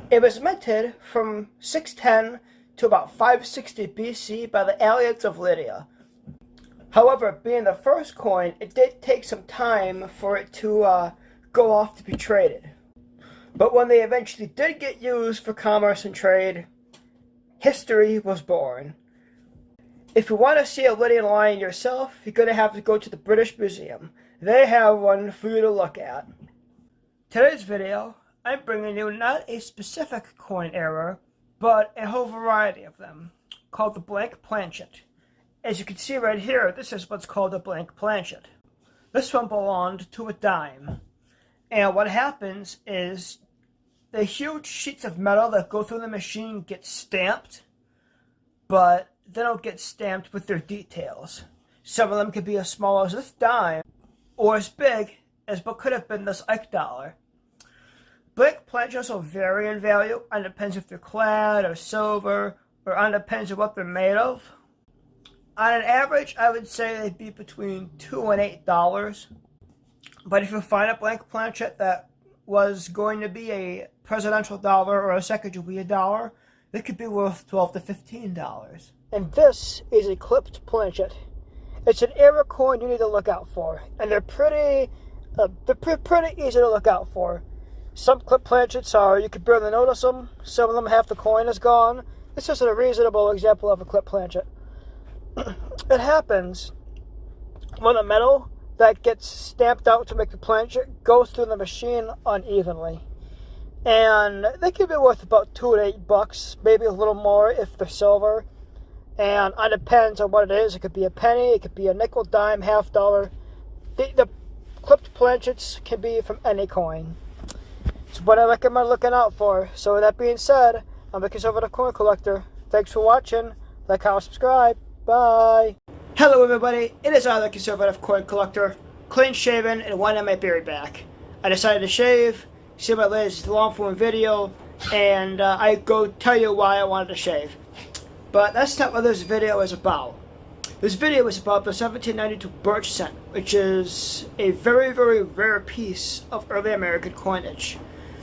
It was minted from 610 to about 560 BC by the Aliads of Lydia. However, being the first coin, it did take some time for it to go off to be traded. But when they eventually did get used for commerce and trade, history was born. If you want to see a Lydian lion yourself, you're going to have to go to the British Museum. They have one for you to look at. Today's video, I'm bringing you not a specific coin era, but a whole variety of them, called the blank planchet. As you can see right here, this is what's called a blank planchet. This one belonged to a dime. And what happens is the huge sheets of metal that go through the machine get stamped, but they don't get stamped with their details. Some of them could be as small as this dime, or as big as what could have been this Ike dollar. Blank planchets will vary in value, and depends if they're clad or silver, or on depends on what they're made of. On an average, I would say they'd be between $2 and $8. But if you find a blank planchet that was going to be a presidential dollar or a Sacagawea dollar, it could be worth $12 to $15. And this is a clipped planchet. It's an era coin you need to look out for, and they're pretty easy to look out for. Some clipped planchets are, you can barely notice them. Some of them, half the coin is gone. This is a reasonable example of a clipped planchet. It happens when the metal that gets stamped out to make the planchet goes through the machine unevenly. And they can be worth about $2 to $8, maybe a little more if they're silver. And it depends on what it is. It could be a penny, it could be a nickel, dime, half dollar. The clipped planchets can be from any coin. It's what I recommend looking out for. So with that being said, I'm a conservative coin collector. Thanks for watching. Like, comment, subscribe. Bye. Hello everybody, it is I, the conservative coin collector, clean shaven and one on my beard back. I decided to shave, see my latest long form video, and I go tell you why I wanted to shave. But that's not what this video is about. This video is about the 1792 birch cent, which is a very, very rare piece of early American coinage.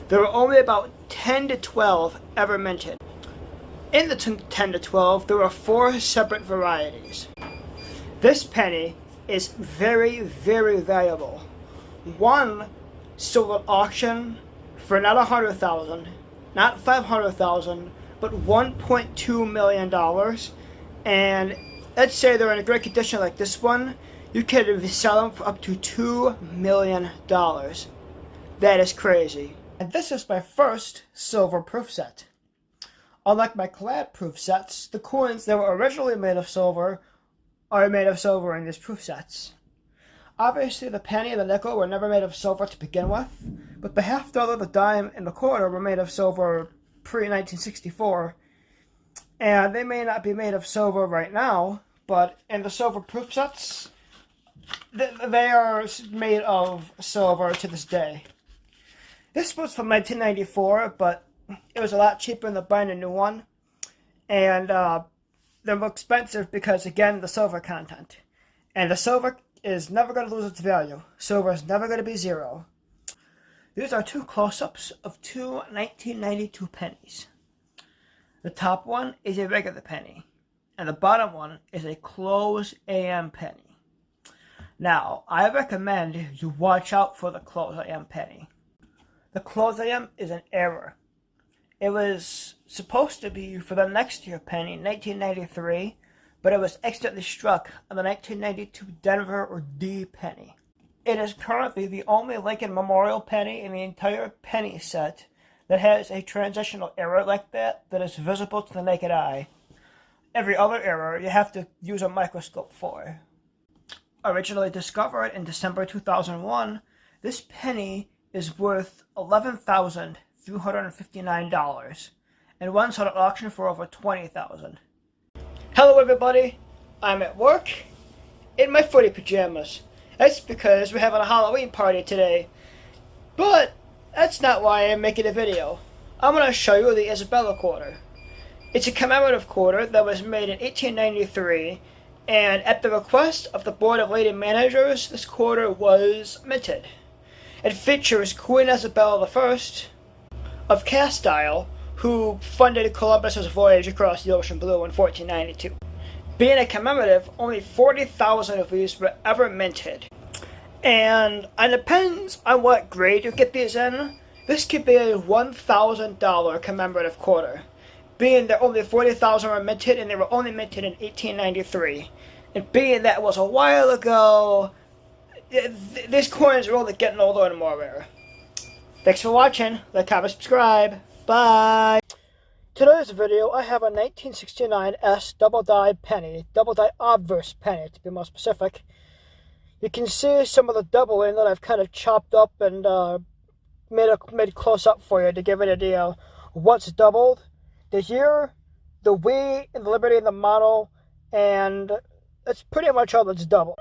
There were only about 10 to 12 ever minted. In the 10 to 12, there were 4 separate varieties. This penny is very, very valuable. One sold at auction for not $100,000, not $500,000, but $1.2 million. And let's say they're in a great condition like this one, you could sell them for up to $2 million. That is crazy. And this is my first silver proof set. Unlike my clad proof sets, the coins that were originally made of silver are made of silver in these proof sets. Obviously, the penny and the nickel were never made of silver to begin with, but the half dollar, the dime, and the quarter were made of silver pre-1964. And they may not be made of silver right now, but in the silver proof sets, they are made of silver to this day. This was from 1994, but it was a lot cheaper than buying a new one. And they're more expensive because, again, the silver content. And the silver is never going to lose its value. Silver is never going to be zero. These are two close-ups of two 1992 pennies. The top one is a regular penny, and the bottom one is a closed AM penny. Now, I recommend you watch out for the closed AM penny. The closed AM is an error. It was supposed to be for the next year penny, 1993, but it was accidentally struck on the 1992 Denver or D penny. It is currently the only Lincoln Memorial penny in the entire penny set that has a transitional error like that is visible to the naked eye. Every other error you have to use a microscope for. Originally discovered in December 2001, this penny is worth $11,359, and one sold at auction for over $20,000. Hello everybody, I'm at work in my footy pajamas. That's because we're having a Halloween party today, but that's not why I'm making a video. I'm going to show you the Isabella quarter. It's a commemorative quarter that was made in 1893, and at the request of the Board of Lady Managers, this quarter was minted. It features Queen Isabella I of Castile, who funded Columbus's voyage across the ocean blue in 1492. Being a commemorative, only 40,000 of these were ever minted. And it depends on what grade you get these in. This could be a $1,000 commemorative quarter, being that only 40,000 were minted and they were only minted in 1893. And being that it was a while ago, these coins are only getting older and more rare. Thanks for watching. Like, comment, subscribe. Bye. Today's video, I have a 1969 S double-die penny, double-die obverse penny to be more specific. You can see some of the doubling that I've kind of chopped up and made close up for you to give an idea of what's doubled. The year, the we, and the liberty, and the model, and that's pretty much all that's doubled.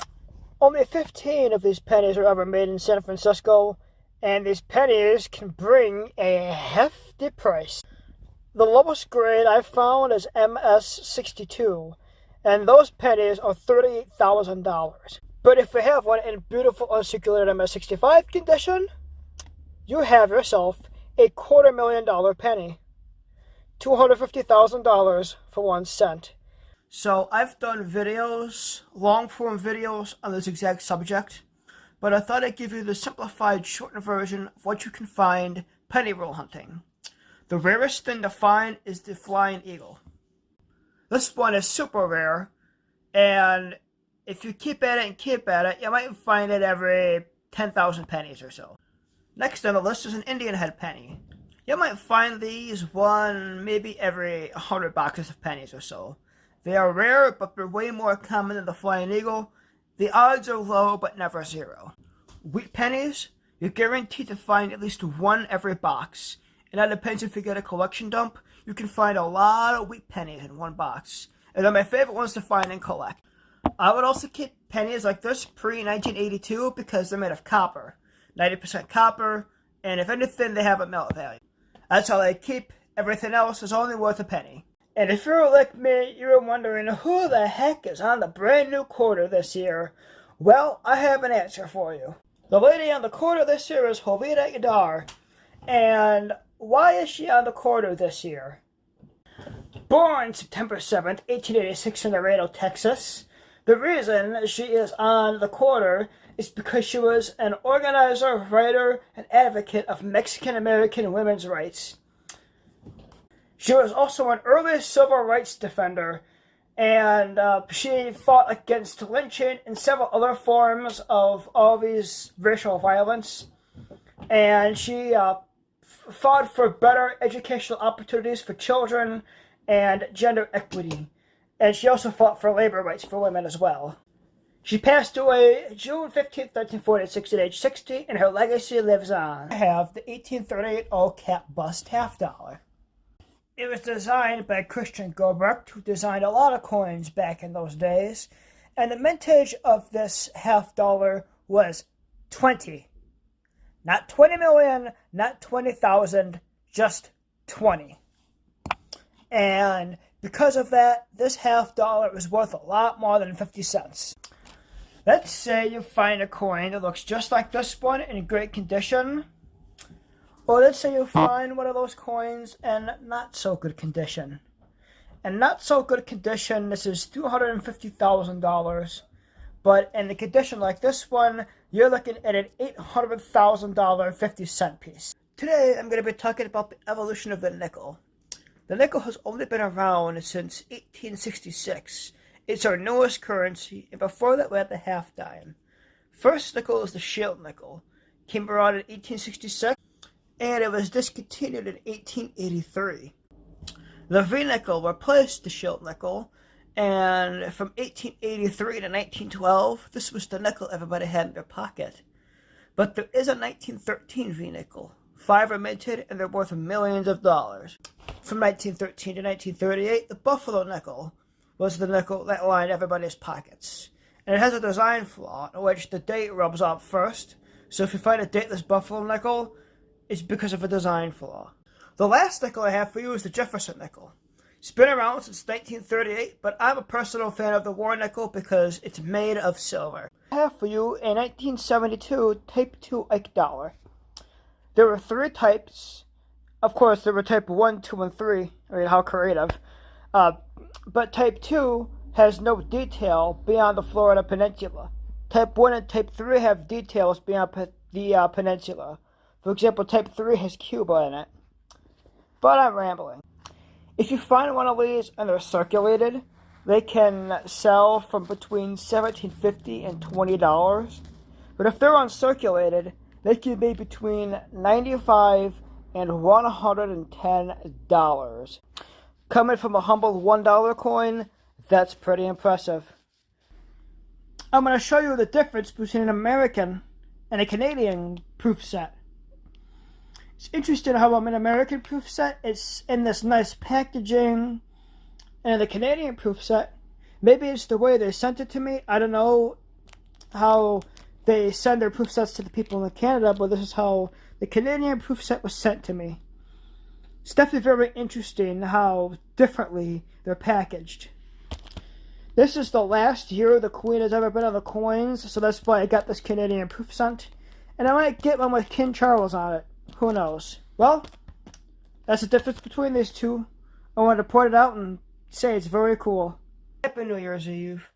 Only 15 of these pennies are ever made in San Francisco, and these pennies can bring a hefty price. The lowest grade I found is MS62, and those pennies are $38,000. But if you have one in beautiful uncirculated MS65 condition, you have yourself a $250,000 penny. $250,000 for 1 cent. So I've done videos, long-form videos on this exact subject, but I thought I'd give you the simplified, shortened version of what you can find penny roll hunting. The rarest thing to find is the flying eagle. This one is super rare, and if you keep at it and keep at it, you might find it every 10,000 pennies or so. Next on the list is an Indian head penny. You might find these one maybe every 100 boxes of pennies or so. They are rare, but they're way more common than the flying eagle. The odds are low, but never zero. Wheat pennies, you're guaranteed to find at least one every box. And that depends if you get a collection dump. You can find a lot of wheat pennies in one box. And they're my favorite ones to find and collect. I would also keep pennies like this pre-1982 because they're made of copper. 90% copper, and if anything, they have a melt value. That's all I keep. Everything else is only worth a penny. And if you're like me, you're wondering who the heck is on the brand new quarter this year. Well, I have an answer for you. The lady on the quarter this year is Hovita Yadar. And why is she on the quarter this year? Born September 7th, 1886 in Laredo, Texas. The reason she is on the quarter is because she was an organizer, writer, and advocate of Mexican-American women's rights. She was also an early civil rights defender, and she fought against lynching and several other forms of all these racial violence. And she fought for better educational opportunities for children and gender equity. And she also fought for labor rights for women as well. She passed away June 15, 1946 at age 60, and her legacy lives on. I have the 1838 all-cap bust half dollar. It was designed by Christian Gobrecht, who designed a lot of coins back in those days. And the mintage of this $half was 20. Not 20 million, not 20,000, just 20. And because of that, this $half was worth a lot more than 50 cents. Let's say you find a coin that looks just like this one in great condition. Or let's say you find one of those coins in not so good condition. In not so good condition, this is $250,000. But in a condition like this one, you're looking at an $800,000 50-cent piece. Today, I'm going to be talking about the evolution of the nickel. The nickel has only been around since 1866. It's our newest currency, and before that we had the half dime. First nickel is the shield nickel. Came around in 1866, and it was discontinued in 1883. The V-nickel replaced the shield nickel, and from 1883 to 1912, this was the nickel everybody had in their pocket. But there is a 1913 V-nickel. 5 are minted, and they're worth millions of dollars. From 1913 to 1938, the buffalo nickel was the nickel that lined everybody's pockets. And it has a design flaw in which the date rubs off first, so if you find a dateless buffalo nickel, it's because of a design flaw. The last nickel I have for you is the Jefferson nickel. It's been around since 1938, but I'm a personal fan of the war nickel because it's made of silver. I have for you a 1972 Type 2 Ike dollar. There were 3 types. Of course, there were Type 1, 2, and 3. I mean, how creative. But Type 2 has no detail beyond the Florida Peninsula. Type 1 and Type 3 have details beyond the peninsula. For example, Type 3 has Cuba in it. But I'm rambling. If you find one of these and they're circulated, they can sell from between $17.50 and $20. But if they're uncirculated, they can be between $95 and $110. Coming from a humble $1 coin, that's pretty impressive. I'm going to show you the difference between an American and a Canadian proof set. It's interesting how an American proof set is in this nice packaging, and the Canadian proof set, maybe it's the way they sent it to me. I don't know how they send their proof sets to the people in Canada, but this is how the Canadian proof set was sent to me. It's definitely very interesting how differently they're packaged. This is the last year the Queen has ever been on the coins, so that's why I got this Canadian proof set. And I might get one with King Charles on it. Who knows? Well, that's the difference between these two. I wanted to point it out and say it's very cool. Happy New Year's Eve.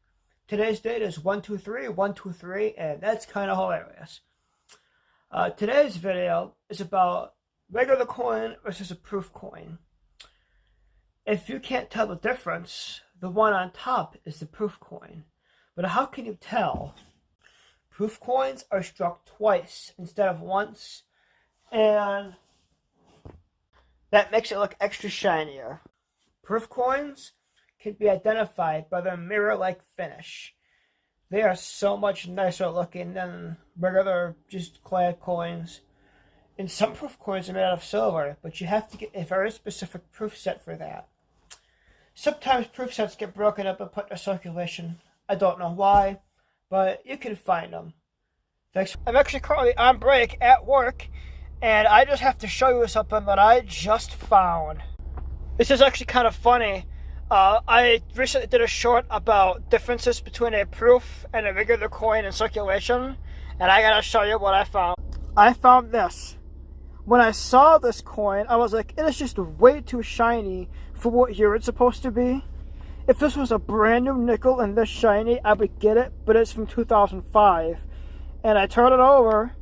Today's date is 123, and that's kind of hilarious. Today's video is about regular coin versus a proof coin. If you can't tell the difference, the one on top is the proof coin. But how can you tell? Proof coins are struck twice instead of once, and that makes it look extra shinier. Proof coins can be identified by their mirror-like finish. They are so much nicer looking than regular just clad coins. And some proof coins are made out of silver, but you have to get a very specific proof set for that. Sometimes proof sets get broken up and put in circulation. I don't know why, but you can find them. Thanks. I'm actually currently on break at work, and I just have to show you something that I just found. This is actually kind of funny. I recently did a short about differences between a proof and a regular coin in circulation, and I gotta show you what I found. I found this. When I saw this coin, I was like, it is just way too shiny for what year it's supposed to be. If this was a brand new nickel and this shiny, I would get it, but it's from 2005. And I turn it over,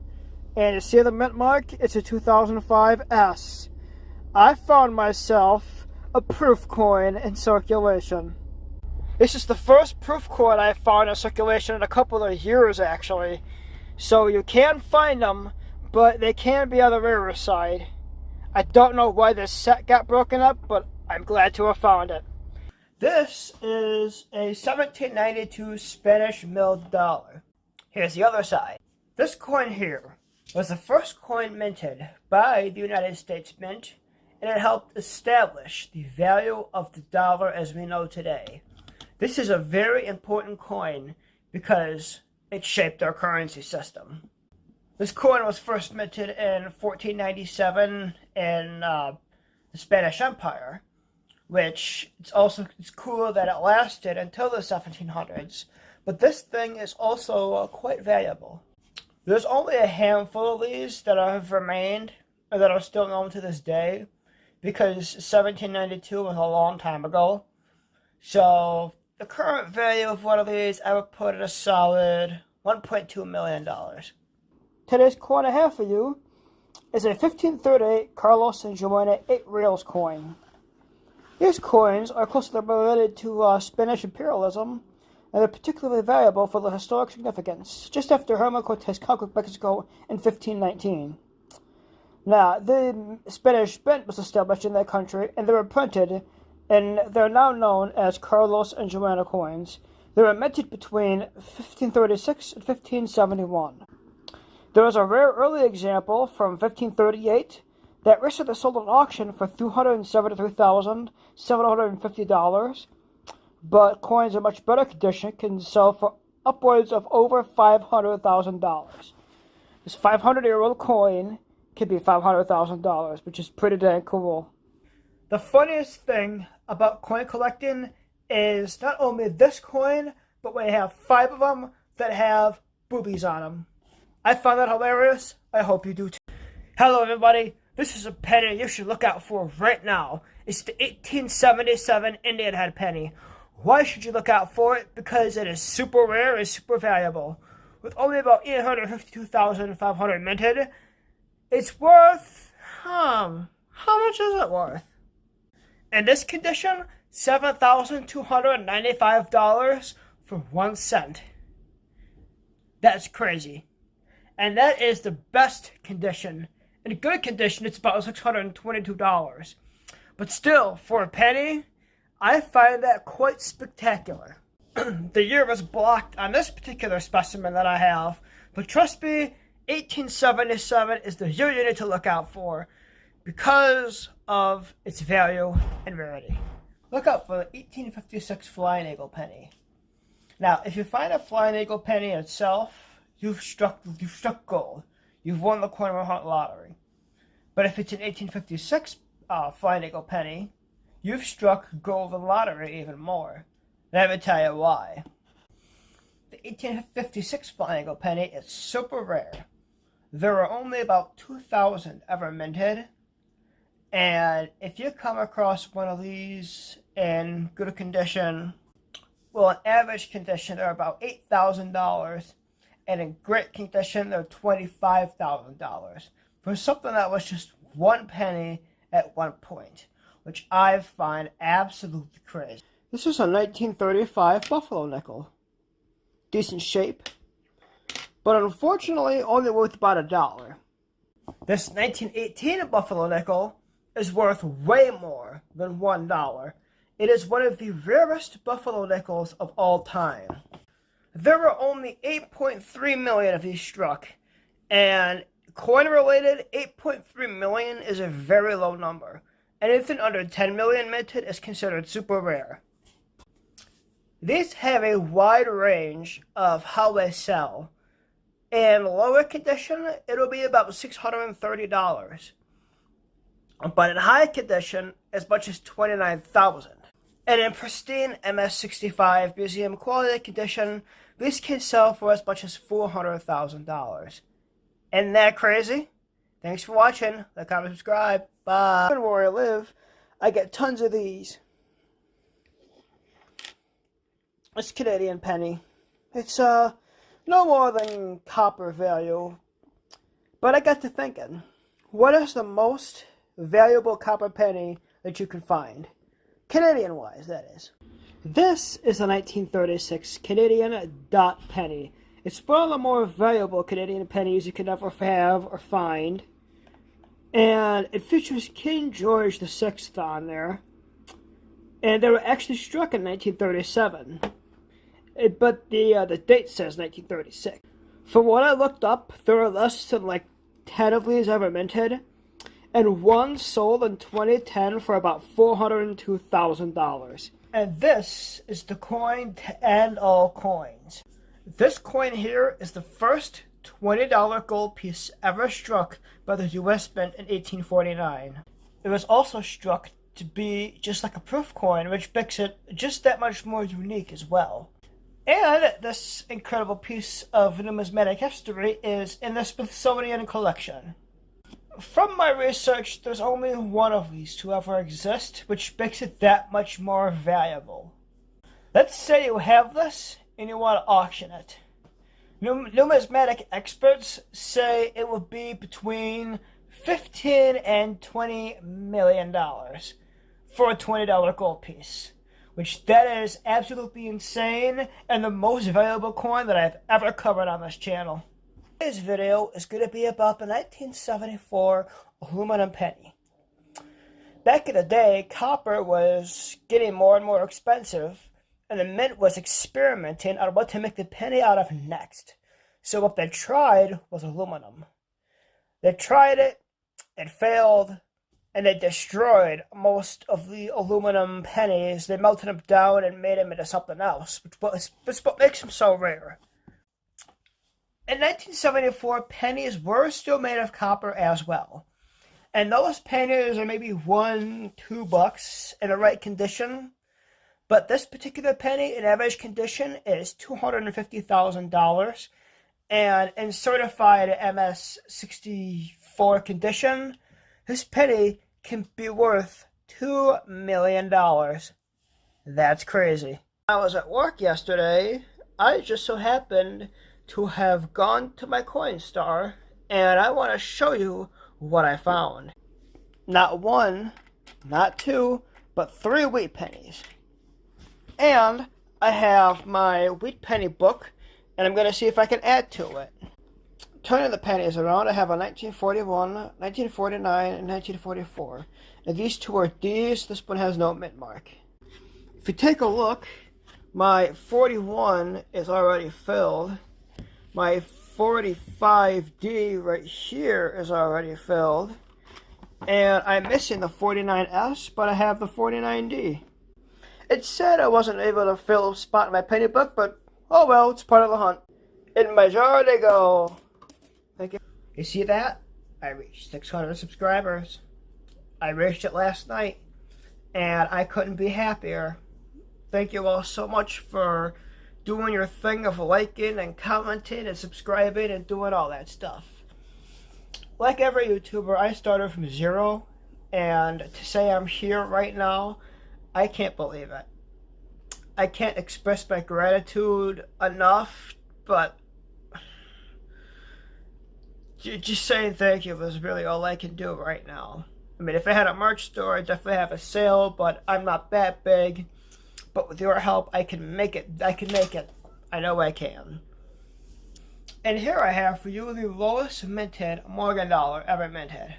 and you see the mint mark? It's a 2005 S. I found myself a proof coin in circulation. This is the first proof coin I found in circulation in a couple of years, actually. So you can find them, but they can be on the rarer side. I don't know why this set got broken up, but I'm glad to have found it. This is a 1792 Spanish milled dollar. Here's the other side. This coin here was the first coin minted by the United States Mint and it helped establish the value of the dollar as we know today. This is a very important coin because it shaped our currency system. This coin was first minted in 1497 in the Spanish Empire, which it's cool that it lasted until the 1700s. But this thing is also quite valuable. There's only a handful of these that have remained or that are still known to this day, because 1792 was a long time ago. So the current value of one of these, I would put at a solid $1.2 million. Today's coin I have for you is a 1538 Carlos and Joanna 8 reals coin. These coins are closely related to Spanish imperialism, and they're particularly valuable for the historic significance, just after Herman Cortes conquered Mexico in 1519. Now, the Spanish Mint was established in that country, and they were printed, and they're now known as Carlos and Joanna coins. They were minted between 1536 and 1571. There was a rare early example from 1538 that recently sold at auction for $273,750, but coins in much better condition can sell for upwards of over $500,000. This 500-year-old coin can be $500,000, which is pretty dang cool. The funniest thing about coin collecting is not only this coin, but we have 5 of them that have boobies on them. I found that hilarious. I hope you do too. Hello everybody, this is a penny you should look out for right now. It's the 1877 Indian head penny. Why should you look out for it? Because it is super rare and super valuable. With only about 852,500 minted, it's worth, how much is it worth? In this condition, $7,295 for 1 cent. That's crazy. And that is the best condition. In good condition, it's about $622. But still, for a penny, I find that quite spectacular. The year was blocked on this particular specimen that I have, but trust me, 1877 is the year you need to look out for because of its value and rarity. Look out for the 1856 Flying Eagle penny. Now, if you find a Flying Eagle penny itself, you've struck gold. You've won the Corner Hunt lottery. But if it's an 1856 Flying Eagle penny, you've struck gold in lottery even more. Let me tell you why. The 1856 Flying Eagle penny is super rare. There are only about 2,000 ever minted, and if you come across one of these in good condition, well, in average condition, they're about $8,000, and in great condition, they're $25,000 for something that was just 1 penny at one point, which I find absolutely crazy. This is a 1935 Buffalo nickel. Decent shape, but unfortunately only worth about $1. This 1918 Buffalo nickel is worth way more than $1. It is one of the rarest Buffalo nickels of all time. There were only 8.3 million of these struck, and coin-related, 8.3 million is a very low number. Anything under 10 million minted is considered super rare. These have a wide range of how they sell. In lower condition, it'll be about $630. But in high condition, as much as $29,000. And in pristine MS65 museum quality condition, these can sell for as much as $400,000. Isn't that crazy? Thanks for watching. Like, comment, subscribe. Bye. Where I live, I get tons of these. It's Canadian penny. It's no more than copper value. But I got to thinking, what is the most valuable copper penny that you can find? Canadian-wise, that is. This is a 1936 Canadian dot penny. It's one of the more valuable Canadian pennies you could ever have or find. And it features King George VI on there. And they were actually struck in 1937. But the date says 1936. From what I looked up, there are less than like 10 of these ever minted. and one sold in 2010 for about $402,000. And this is the coin to end all coins. This coin here is the first $20 gold piece ever struck by the US Mint in 1849. It was also struck to be just like a proof coin, which makes it just that much more unique as well. And this incredible piece of numismatic history is in the Smithsonian collection. From my research, there's only one of these to ever exist, which makes it that much more valuable. Let's say you have this and you want to auction it. Numismatic experts say it will be between $15 and $20 million for a $20 gold piece, which that is absolutely insane and the most valuable coin that I've ever covered on this channel. Today's video is going to be about the 1974 aluminum penny. Back in the day, copper was getting more and more expensive, and the mint was experimenting on what to make the penny out of next. So what they tried was aluminum. They tried it, it failed, and they destroyed most of the aluminum pennies. They melted them down and made them into something else, which what makes them so rare. In 1974, pennies were still made of copper as well. And those pennies are maybe $1, $2 in the right condition. But this particular penny in average condition is $250,000. And in certified MS-64 condition, this penny can be worth $2 million. That's crazy. I was at work yesterday. I just so happened to have gone to my coin star, and I want to show you what I found. Not one, not two, but 3 wheat pennies. And I have my wheat penny book, and I'm going to see if I can add to it. Turning the pennies around, I have a 1941, 1949, and 1944. And these two are D's. This one has no mint mark. If you take a look, my 41 is already filled. My 45D right here is already filled. And I'm missing the 49S, but I have the 49D. It said I wasn't able to fill a spot in my penny book, but oh well, it's part of the hunt. In my jar they go. Thank you. You see that? I reached 600 subscribers. I reached it last night, and I couldn't be happier. Thank you all so much for doing your thing of liking and commenting and subscribing and doing all that stuff. Like every YouTuber, I started from zero, and to say I'm here right now, I can't believe it. I can't express my gratitude enough, but just saying thank you is really all I can do right now. I mean, if I had a merch store, I'd definitely have a sale, but I'm not that big. But with your help, I can make it. I can make it. I know I can. And here I have for you the lowest minted Morgan dollar ever minted.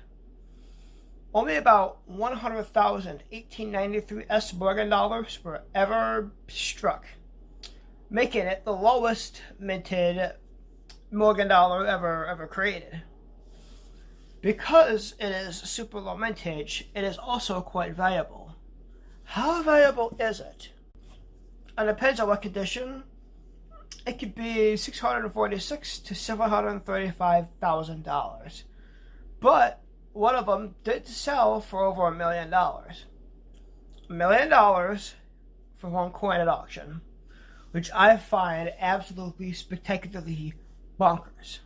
Only about 100,000 1893 S Morgan dollars were ever struck, making it the lowest minted Morgan dollar ever created. Because it is super low mintage, it is also quite valuable. How valuable is it? It depends on what condition. It could be $646,000 to $735,000. But one of them did sell for over $1 million. $1 million for one coin at auction, which I find absolutely spectacularly bonkers.